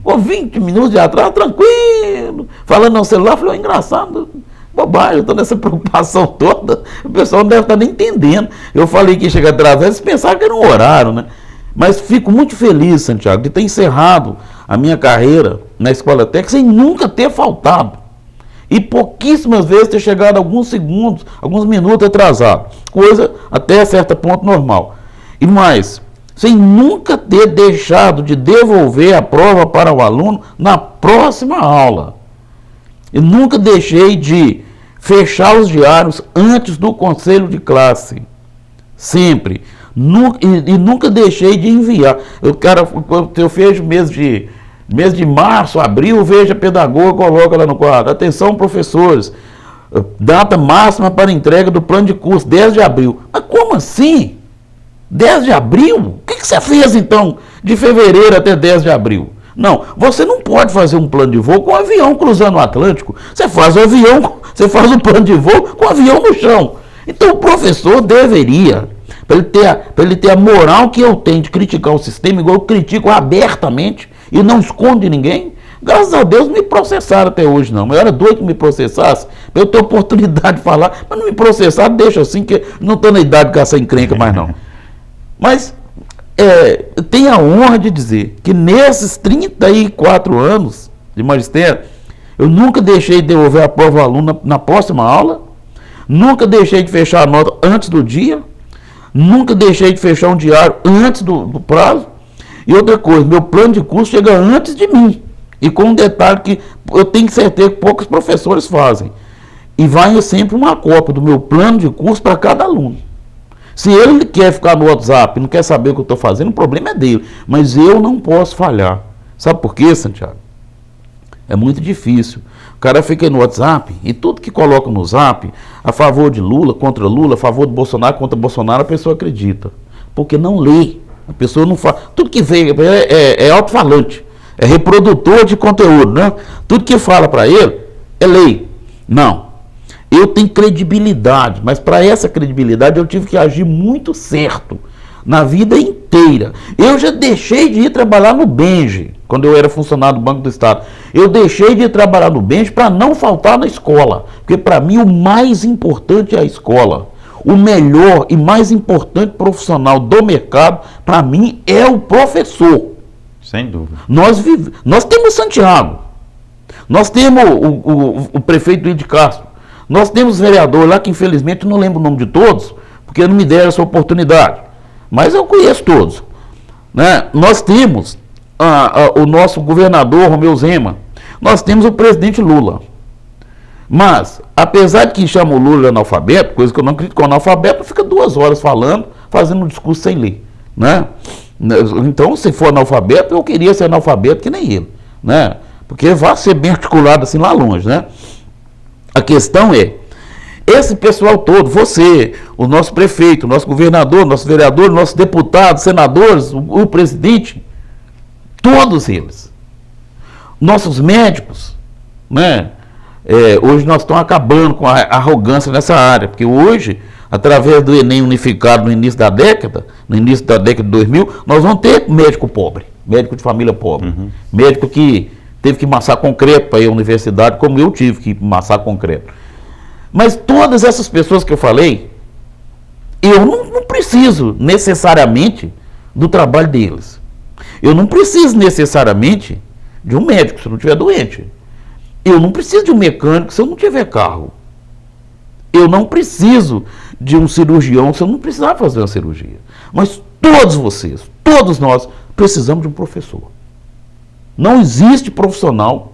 Speaker 2: com 20 minutos de atraso, tranquilo, falando no celular. Falei, engraçado, bobagem, eu estou nessa preocupação toda, o pessoal não deve estar nem entendendo. Eu falei que ia chegar atrasado, eles pensaram que era um horário, né? Mas fico muito feliz, Santiago, de ter encerrado a minha carreira na Escola Técnica sem nunca ter faltado. E pouquíssimas vezes ter chegado alguns segundos, alguns minutos atrasado. Coisa até certo ponto normal. E mais, sem nunca ter deixado de devolver a prova para o aluno na próxima aula. Eu nunca deixei de fechar os diários antes do conselho de classe. Sempre. E nunca deixei de enviar. Eu vejo mês de março, abril, veja pedagoga, coloca lá no quadro. Atenção, professores. Data máxima para entrega do plano de curso, 10 de abril. Mas como assim? 10 de abril? O que você fez então de fevereiro até 10 de abril? Não, você não pode fazer um plano de voo com um avião cruzando o Atlântico. Você faz o avião, você faz um plano de voo com o avião no chão. Então o professor deveria, para ele ter a moral que eu tenho de criticar o sistema, igual eu critico abertamente e não escondo de ninguém. Graças a Deus não me processaram até hoje não. Eu era doido que me processasse, para eu ter oportunidade de falar, mas não me processaram, deixa assim, que não estou na idade de caçar encrenca mais não. Mas eu tenho a honra de dizer que nesses 34 anos de magistério, eu nunca deixei de devolver a prova ao aluno na próxima aula, nunca deixei de fechar a nota antes do dia, nunca deixei de fechar um diário antes do prazo. E outra coisa, meu plano de curso chega antes de mim. E com um detalhe que eu tenho certeza que poucos professores fazem. E vai sempre uma cópia do meu plano de curso para cada aluno. Se ele quer ficar no WhatsApp, não quer saber o que eu estou fazendo, o problema é dele. Mas eu não posso falhar. Sabe por quê, Santiago? É muito difícil. O cara fica aí no WhatsApp e tudo que coloca no Zap, a favor de Lula, contra Lula, a favor de Bolsonaro, contra Bolsonaro, a pessoa acredita. Porque não lê. A pessoa não fala. Tudo que vem é alto-falante. É reprodutor de conteúdo, né? Tudo que fala para ele é lei. Não. Eu tenho credibilidade, mas para essa credibilidade eu tive que agir muito certo. na vida inteira. Eu já deixei de ir trabalhar no Benge, quando eu era funcionário do Banco do Estado. Eu deixei de ir trabalhar no Benge para não faltar na escola. Porque para mim o mais importante é a escola. O melhor e mais importante profissional do mercado, para mim, é o professor.
Speaker 1: Sem dúvida.
Speaker 2: Nós temos Santiago. Nós temos o prefeito de Castro. Nós temos vereador lá que infelizmente eu não lembro o nome de todos, porque não me deram essa oportunidade. Mas eu conheço todos. Né? Nós temos o nosso governador Romeu Zema. Nós temos o presidente Lula. Mas, apesar de que chama o Lula de analfabeto, coisa que eu não acredito que o analfabeto fica 2 horas falando, fazendo um discurso sem ler. Né? Então, se for analfabeto, eu queria ser analfabeto que nem ele. Né? Porque vai ser bem articulado assim lá longe. Né? A questão é, esse pessoal todo, você, o nosso prefeito, o nosso governador, nosso vereador, nossos deputados, senadores, o presidente, todos eles, nossos médicos, né? Hoje nós estamos acabando com a arrogância nessa área, porque hoje, através do Enem unificado no início da década de 2000, nós vamos ter médico pobre, médico de família pobre, médico que teve que massar concreto para ir à universidade, como eu tive que massar concreto. Mas todas essas pessoas que eu falei, eu não preciso necessariamente do trabalho deles. Eu não preciso necessariamente de um médico se eu não estiver doente. Eu não preciso de um mecânico se eu não tiver carro. Eu não preciso de um cirurgião se eu não precisar fazer uma cirurgia. Mas todos vocês, todos nós, precisamos de um professor. Não existe profissional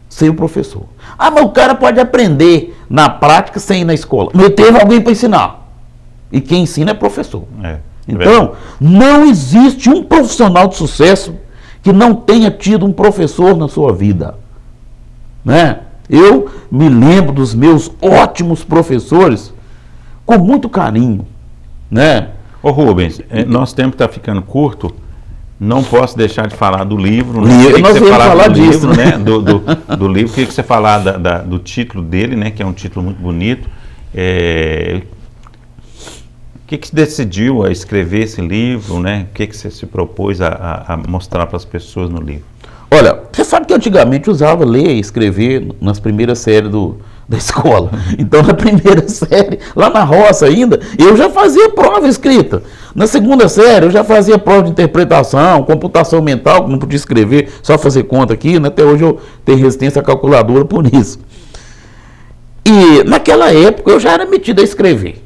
Speaker 2: sem o professor. Ah, mas o cara pode aprender na prática sem ir na escola. Mas teve alguém para ensinar. E quem ensina é professor. Então, não existe um profissional de sucesso que não tenha tido um professor na sua vida. Né? Eu me lembro dos meus ótimos professores com muito carinho. Né?
Speaker 1: Ô Rubens, nosso tempo está ficando curto. Não posso deixar de falar do livro. Né?
Speaker 2: Nós vamos falar disso,
Speaker 1: livro, né? Do livro. Queria que você falar do título dele, né? Que é um título muito bonito. O que você decidiu a escrever esse livro, né? O que você se propôs a mostrar para as pessoas no livro?
Speaker 2: Olha, você sabe que antigamente usava ler e escrever nas primeiras séries da escola. Então, na primeira série, lá na roça ainda, eu já fazia prova escrita. Na segunda série, eu já fazia prova de interpretação, computação mental, que não podia escrever, só fazer conta aqui, né? Até hoje eu tenho resistência à calculadora por isso. E naquela época eu já era metido a escrever.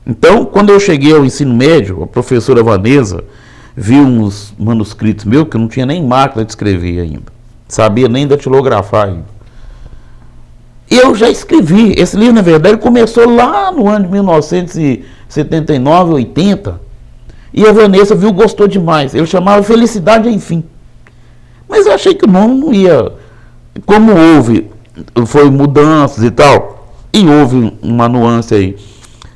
Speaker 2: Então, quando eu cheguei ao ensino médio, a professora Vanessa viu uns manuscritos meus que eu não tinha nem máquina de escrever ainda. Sabia nem datilografar ainda. Eu já escrevi. Esse livro, na verdade, começou lá no ano de 1979, 80. E a Vanessa viu, gostou demais. Ele chamava Felicidade Enfim. Mas eu achei que o nome não ia... Como foi mudanças e tal, e houve uma nuance aí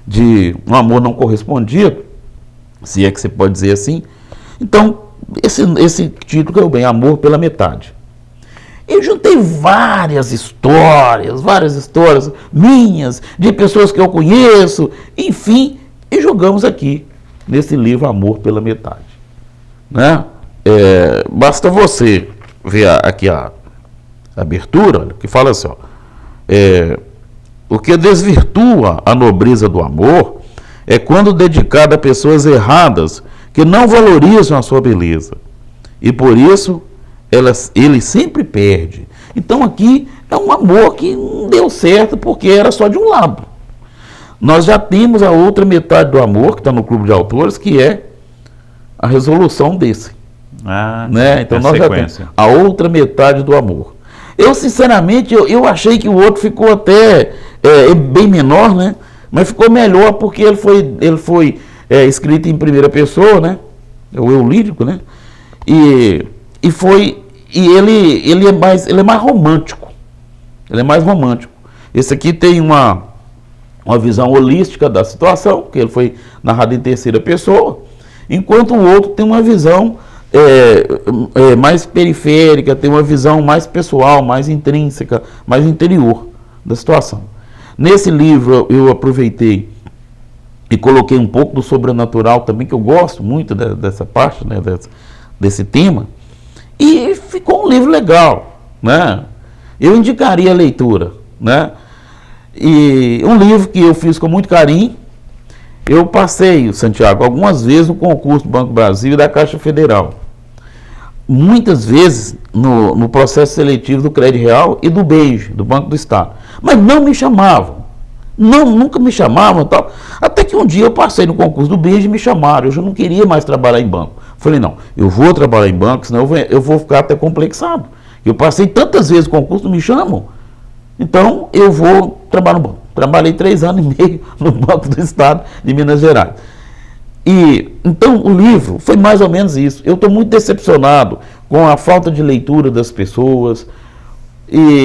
Speaker 2: de um amor não correspondido, se é que você pode dizer assim. Então, esse título ganhou bem, Amor pela Metade. Eu juntei várias histórias minhas, de pessoas que eu conheço, enfim, e jogamos aqui, nesse livro Amor pela Metade. Né? Basta você ver aqui a abertura, olha, que fala assim, ó, o que desvirtua a nobreza do amor é quando dedicado a pessoas erradas que não valorizam a sua beleza. E por isso, ele sempre perde. Então aqui é um amor que não deu certo porque era só de um lado. Nós já temos a outra metade do amor, que está no Clube de Autores, que é a resolução desse. Né? Então nós já temos a outra metade do amor. Eu, sinceramente, eu achei que o outro ficou até bem menor, né? Mas ficou melhor porque ele foi escrito em primeira pessoa, né? É o eu lírico, né? E ele é mais romântico. Ele é mais romântico. Esse aqui tem uma visão holística da situação, que ele foi narrado em terceira pessoa, enquanto o outro tem uma visão mais periférica, tem uma visão mais pessoal, mais intrínseca, mais interior da situação. Nesse livro eu aproveitei e coloquei um pouco do sobrenatural também, que eu gosto muito dessa parte, né, desse tema, e ficou um livro legal, né? Eu indicaria a leitura, né? E um livro que eu fiz com muito carinho. Eu passei, Santiago, algumas vezes no concurso do Banco do Brasil e da Caixa Federal. Muitas vezes no processo seletivo do Crédito Real e do BEIJ, do Banco do Estado. Mas não me chamavam. Nunca me chamavam, tal. Até que um dia eu passei no concurso do BEIJ e me chamaram. Eu já não queria mais trabalhar em banco. Falei, não, eu vou trabalhar em banco, senão eu vou ficar até complexado. Eu passei tantas vezes no concurso, não me chamam. Então eu vou trabalhar no banco. Trabalhei 3 anos e meio no Banco do Estado de Minas Gerais. E então o livro foi mais ou menos isso. Eu estou muito decepcionado com a falta de leitura das pessoas.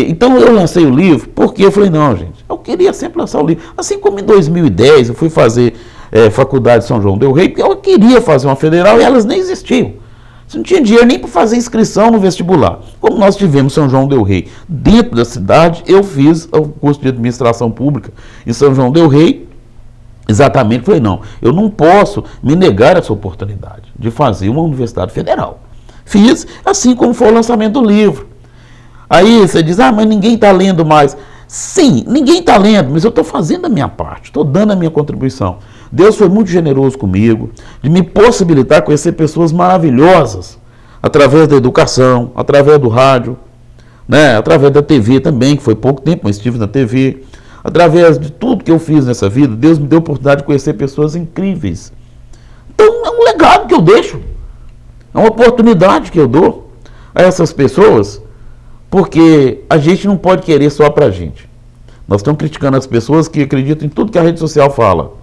Speaker 2: Então eu lancei o livro porque eu falei, não, gente, eu queria sempre lançar o livro. Assim como em 2010 eu fui fazer faculdade de São João del Rei, porque eu queria fazer uma federal e elas nem existiam. Você não tinha dinheiro nem para fazer inscrição no vestibular. Como nós tivemos São João del Rei dentro da cidade, eu fiz o curso de administração pública em São João del Rei. Exatamente, falei, não, eu não posso me negar essa oportunidade de fazer uma universidade federal. Fiz, assim como foi o lançamento do livro. Aí você diz, mas ninguém está lendo mais. Sim, ninguém está lendo, mas eu estou fazendo a minha parte, estou dando a minha contribuição. Deus foi muito generoso comigo, de me possibilitar conhecer pessoas maravilhosas, através da educação, através do rádio, né, através da TV também, que foi pouco tempo, mas estive na TV. Através de tudo que eu fiz nessa vida, Deus me deu a oportunidade de conhecer pessoas incríveis. Então é um legado que eu deixo, é uma oportunidade que eu dou a essas pessoas, porque a gente não pode querer só pra gente. Nós estamos criticando as pessoas que acreditam em tudo que a rede social fala.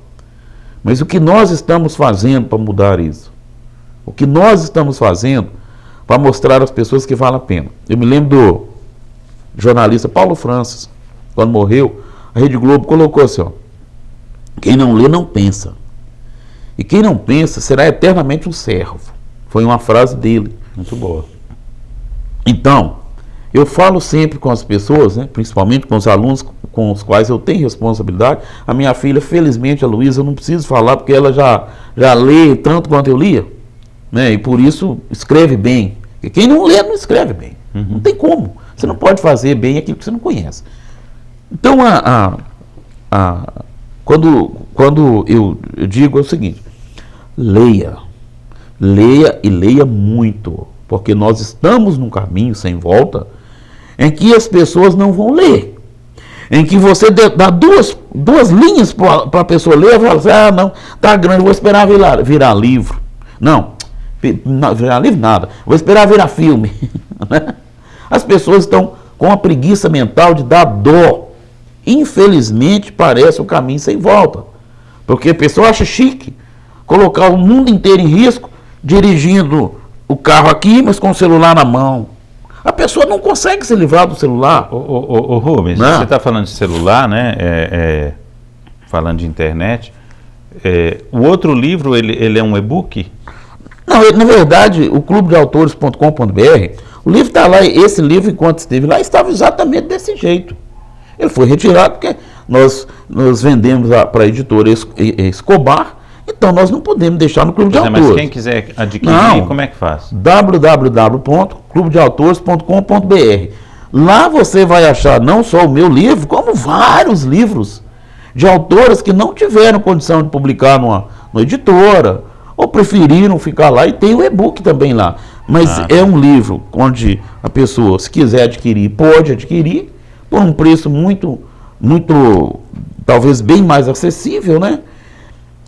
Speaker 2: Mas o que nós estamos fazendo para mudar isso? O que nós estamos fazendo para mostrar às pessoas que vale a pena? Eu me lembro do jornalista Paulo Francis, quando morreu, a Rede Globo colocou assim, ó, quem não lê não pensa. E quem não pensa será eternamente um servo. Foi uma frase dele.
Speaker 1: Muito boa.
Speaker 2: Então, eu falo sempre com as pessoas, né, principalmente com os alunos com os quais eu tenho responsabilidade. A minha filha, felizmente, a Luísa, eu não preciso falar, porque ela já lê tanto quanto eu lia, né, e por isso escreve bem. E quem não lê não escreve bem. Uhum. Não tem como. Você não pode fazer bem aquilo que você não conhece. Então, quando eu digo é o seguinte, leia e leia muito, porque nós estamos num caminho sem volta, em que as pessoas não vão ler, em que você dá duas linhas para a pessoa ler, e fala assim, não, tá grande, vou esperar virar livro. Não, virar livro nada, vou esperar virar filme. As pessoas estão com a preguiça mental de dar dó. Infelizmente parece um caminho sem volta, porque a pessoa acha chique colocar o mundo inteiro em risco dirigindo o carro aqui, mas com o celular na mão. A pessoa não consegue se livrar do celular.
Speaker 1: Ô Rubens,
Speaker 2: não.
Speaker 1: Você está falando de celular, né? Falando de internet. O outro livro, ele é um e-book?
Speaker 2: Não, na verdade, o clubedeautores.com.br, o livro está lá, esse livro, enquanto esteve lá, estava exatamente desse jeito. Ele foi retirado porque nós vendemos para a editora Escobar, então nós não podemos deixar no Clube de Autores.
Speaker 1: Mas quem quiser adquirir, como é que faz?
Speaker 2: www.clubedeautores.com.br. Lá você vai achar não só o meu livro, como vários livros de autoras que não tiveram condição de publicar numa editora, ou preferiram ficar lá, e tem o e-book também lá. Mas é um livro onde a pessoa, se quiser adquirir, pode adquirir, por um preço muito, talvez bem mais acessível, né?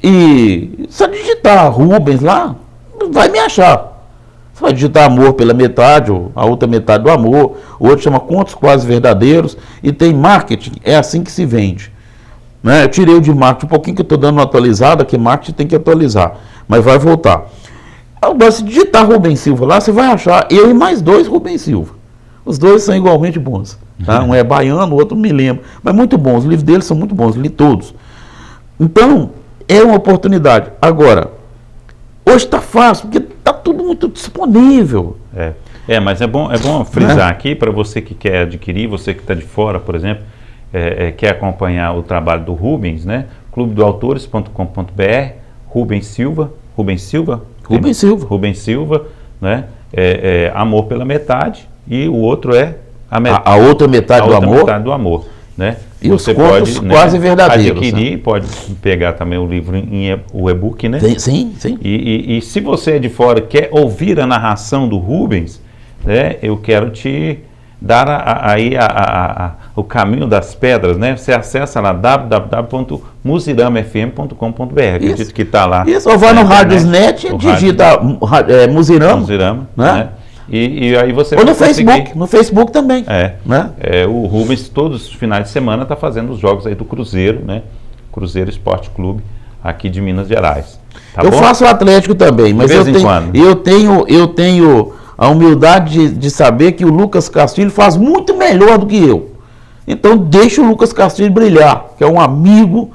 Speaker 2: E se digitar Rubens lá, vai me achar. Você vai digitar Amor pela Metade, ou A Outra Metade do Amor, o outro chama Contos Quase Verdadeiros, e tem marketing, é assim que se vende. Né? Eu tirei o de marketing um pouquinho, que eu estou dando uma atualizada, que marketing tem que atualizar, mas vai voltar. Agora, se digitar Rubens Silva lá, você vai achar eu e mais 2 Rubens Silva. Os 2 são igualmente bons. Tá? Um é baiano, o outro não me lembro. Mas muito bons, os livros deles são muito bons, li todos. Então, é uma oportunidade. Agora, hoje está fácil, porque está tudo muito disponível.
Speaker 1: Mas é bom frisar aqui, para você que quer adquirir, você que está de fora, por exemplo, quer acompanhar o trabalho do Rubens, né? clubedoautores.com.br, Rubens Silva, né? Amor pela Metade, e o outro é
Speaker 2: a outra metade do amor.
Speaker 1: Metade do amor, né?
Speaker 2: E você os contos pode, quase verdadeiros.
Speaker 1: Adquirir,
Speaker 2: né?
Speaker 1: Pode pegar também o livro o e-book, né?
Speaker 2: Sim.
Speaker 1: E se você é de fora quer ouvir a narração do Rubens, né? Eu quero te dar o caminho das pedras, né? Você acessa lá www.muziramafm.com.br. Acredito que está lá.
Speaker 2: Isso, ou vai no Radiosnet e digita Muzirama,
Speaker 1: né? E aí você
Speaker 2: ou no Facebook, no Facebook também.
Speaker 1: Né? O Rubens, todos os finais de semana, está fazendo os jogos aí do Cruzeiro, né? Cruzeiro Esporte Clube, aqui de Minas Gerais. Tá
Speaker 2: eu
Speaker 1: bom?
Speaker 2: faço o Atlético também, mas eu tenho a humildade de saber que o Lucas Castilho faz muito melhor do que eu. Então deixa o Lucas Castilho brilhar, que é um amigo.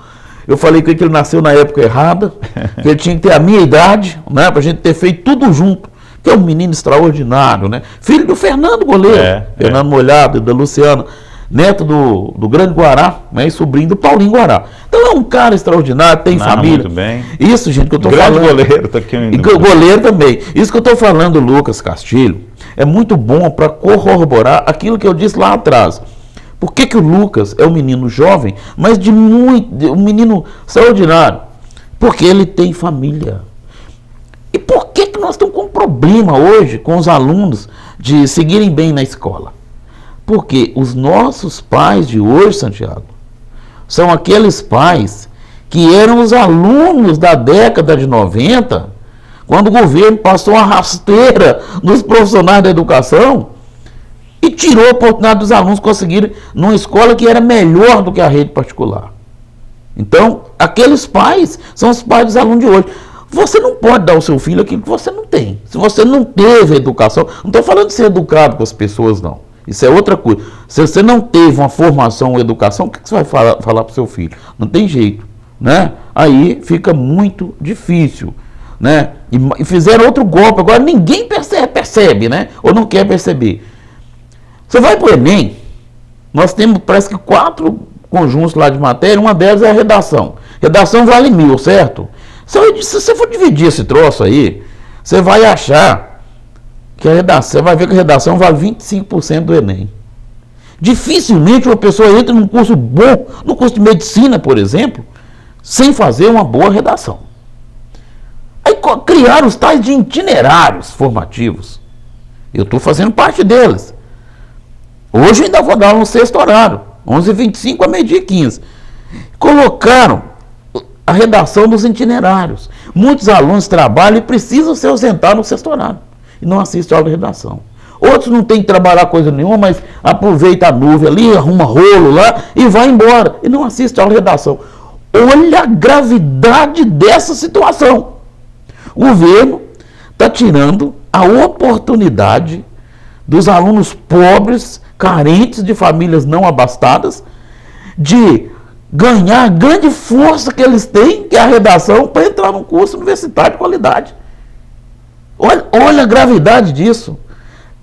Speaker 2: Eu falei que ele nasceu na época errada, que ele tinha que ter a minha idade, né, para a gente ter feito tudo junto. Que é um menino extraordinário, né? Filho do Fernando Goleiro, Fernando Molhado e da Luciana, neto do Grande Guará, né? E sobrinho do Paulinho Guará. Então é um cara extraordinário, tem família.
Speaker 1: Muito bem.
Speaker 2: Isso, gente, que eu estou falando.
Speaker 1: Grande goleiro, tá aqui
Speaker 2: e goleiro também. Isso que eu estou falando, Lucas Castilho, é muito bom para corroborar aquilo que eu disse lá atrás. Por que o Lucas é um menino jovem, mas um menino extraordinário? Porque ele tem família. E por que nós estamos com um problema hoje com os alunos de seguirem bem na escola? Porque os nossos pais de hoje, Santiago, são aqueles pais que eram os alunos da década de 90, quando o governo passou uma rasteira nos profissionais da educação e tirou a oportunidade dos alunos conseguirem numa escola que era melhor do que a rede particular. Então, aqueles pais são os pais dos alunos de hoje. Você não pode dar ao seu filho aquilo que você não tem. Se você não teve educação, não estou falando de ser educado com as pessoas, não. Isso é outra coisa. Se você não teve uma formação ou educação, o que você vai falar para o seu filho? Não tem jeito, né? Aí fica muito difícil, né? E fizeram outro golpe. Agora ninguém percebe, né? Ou não quer perceber. Você vai para o Enem, nós temos, parece que 4 conjuntos lá de matéria, uma delas é a redação. Redação vale 1.000, certo? Se você for dividir esse troço aí, você vai achar que a redação, você vai ver que a redação vale 25% do Enem. Dificilmente uma pessoa entra num curso bom, no curso de medicina, por exemplo, sem fazer uma boa redação. Aí criaram os tais de itinerários formativos. Eu estou fazendo parte deles. Hoje eu ainda vou dar no 6º horário, 11h25 a 12h15. Colocaram a redação dos itinerários. Muitos alunos trabalham e precisam se ausentar no 6º horário e não assistem a aula de redação. Outros não têm que trabalhar coisa nenhuma, mas aproveita a nuvem ali, arruma rolo lá e vai embora e não assiste a aula de redação. Olha a gravidade dessa situação. O governo está tirando a oportunidade dos alunos pobres, carentes, de famílias não abastadas, de ganhar a grande força que eles têm, que é a redação, para entrar num curso universitário de qualidade. Olha a gravidade disso.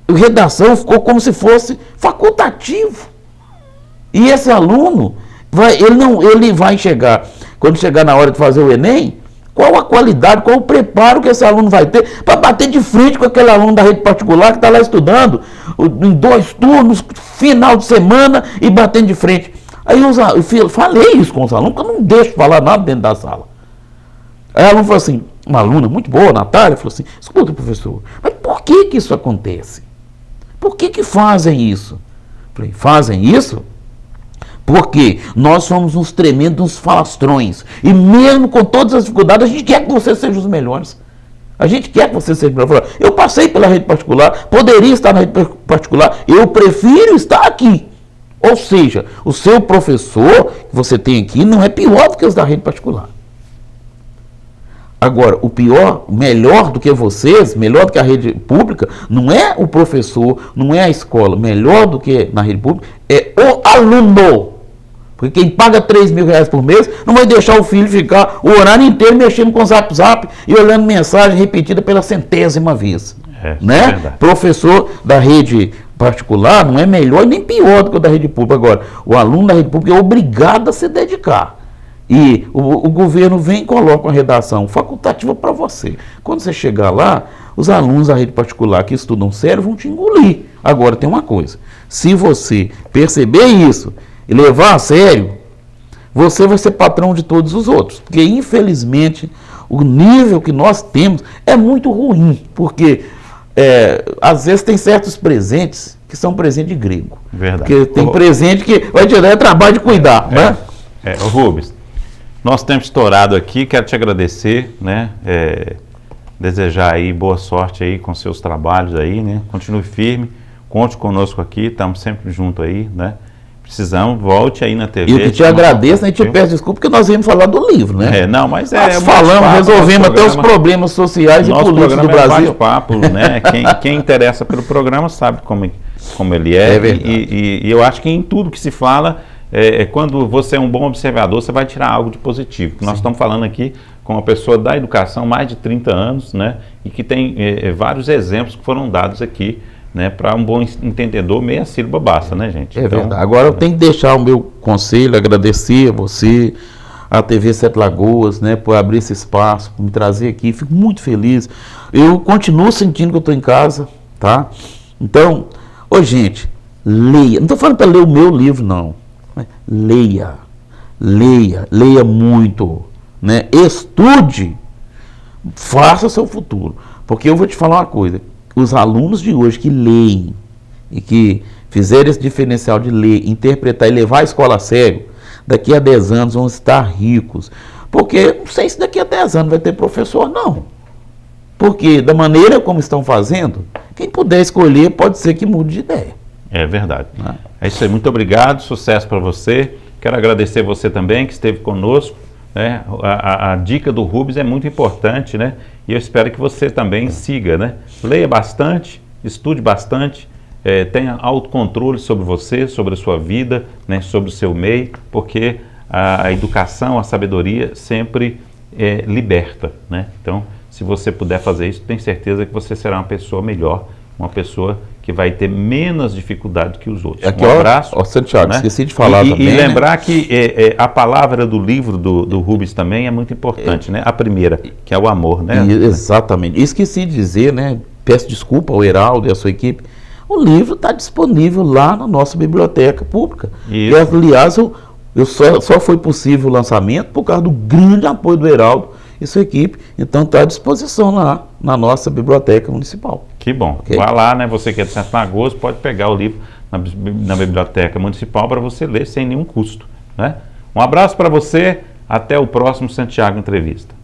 Speaker 2: A redação ficou como se fosse facultativo. E esse aluno, ele vai chegar, quando chegar na hora de fazer o Enem, qual a qualidade, qual o preparo que esse aluno vai ter para bater de frente com aquele aluno da rede particular que está lá estudando em 2 turnos, final de semana, e batendo de frente. Aí eu falei isso com os alunos, porque eu não deixo falar nada dentro da sala. Aí o aluno falou assim, uma aluna muito boa, Natália, falou assim, escuta, professor, mas por que isso acontece? Por que fazem isso? Falei, fazem isso porque nós somos uns tremendos falastrões. E mesmo com todas as dificuldades, a gente quer que vocês sejam os melhores. A gente quer que você seja melhor. Eu passei pela rede particular, poderia estar na rede particular, eu prefiro estar aqui. Ou seja, o seu professor que você tem aqui não é pior do que os da rede particular. Agora, o pior, melhor do que vocês, melhor do que a rede pública, não é o professor, não é a escola. Melhor do que na rede pública é o aluno. Porque quem paga R$3.000 por mês não vai deixar o filho ficar o horário inteiro mexendo com o Zap Zap e olhando mensagem repetida pela 100ª vez. Né? É, professor da rede particular não é melhor nem pior do que o da rede pública. Agora, o aluno da rede pública é obrigado a se dedicar. E o governo vem e coloca uma redação facultativa para você. Quando você chegar lá, os alunos da rede particular que estudam sério vão te engolir. Agora tem uma coisa, se você perceber isso e levar a sério, você vai ser patrão de todos os outros. Porque infelizmente o nível que nós temos é muito ruim, porque às vezes tem certos presentes que são presente de grego.
Speaker 1: Verdade.
Speaker 2: Porque tem presente que vai te dar trabalho de cuidar, né?
Speaker 1: Rubens, nosso tempo estourado aqui, quero te agradecer, né? Desejar aí boa sorte aí com seus trabalhos aí, né? Continue firme, conte conosco aqui, estamos sempre juntos aí, né? Precisamos, volte aí na TV.
Speaker 2: E eu que te agradeço, né? E te peço desculpa porque nós viemos falar do livro, né?
Speaker 1: Não, mas
Speaker 2: nós falamos, resolvemos até os problemas sociais e políticos do Brasil.
Speaker 1: Bate-papo, né? Quem interessa pelo programa sabe como ele é.
Speaker 2: É verdade.
Speaker 1: E eu acho que em tudo que se fala, quando você é um bom observador, você vai tirar algo de positivo. Nós estamos falando aqui com uma pessoa da educação, mais de 30 anos, né? E que tem vários exemplos que foram dados aqui, né, para um bom entendedor, meia sílaba basta, né, gente?
Speaker 2: Então, verdade. Agora eu tenho que deixar o meu conselho, agradecer a você, a TV Sete Lagoas, né, por abrir esse espaço, por me trazer aqui. Fico muito feliz. Eu continuo sentindo que eu estou em casa, tá? Então, gente, leia. Não estou falando para ler o meu livro, não. Leia. Leia muito, né? Estude. Faça seu futuro. Porque eu vou te falar uma coisa. Os alunos de hoje que leem e que fizeram esse diferencial de ler, interpretar e levar a escola a sério, daqui a 10 anos vão estar ricos. Porque não sei se daqui a 10 anos vai ter professor, não. Porque da maneira como estão fazendo, quem puder escolher pode ser que mude de ideia.
Speaker 1: É verdade. É isso aí, muito obrigado, sucesso para você. Quero agradecer você também que esteve conosco. Né? A dica do Rubens é muito importante, né? E eu espero que você também siga, né? Leia bastante, estude bastante, tenha autocontrole sobre você, sobre a sua vida, né? Sobre o seu meio, porque a educação, a sabedoria sempre liberta, né? Então, se você puder fazer isso, tenho certeza que você será uma pessoa melhor, uma pessoa que vai ter menos dificuldade que os outros.
Speaker 2: Aqui,
Speaker 1: um abraço.
Speaker 2: Santiago,
Speaker 1: né?
Speaker 2: Esqueci de falar também.
Speaker 1: E lembrar, né, que a palavra do livro do Rubens também é muito importante, né? A primeira, que é o amor, né?
Speaker 2: Exatamente. Esqueci de dizer, né? Peço desculpa ao Heraldo e à sua equipe. O livro está disponível lá na nossa biblioteca pública. Isso. E, aliás, só foi possível o lançamento por causa do grande apoio do Heraldo e sua equipe. Então está à disposição lá na nossa biblioteca municipal.
Speaker 1: Que bom. Okay? Vá lá, né? Você que é de Sete Lagoas, pode pegar o livro na biblioteca municipal para você ler sem nenhum custo, né? Um abraço para você, até o próximo Santiago Entrevista.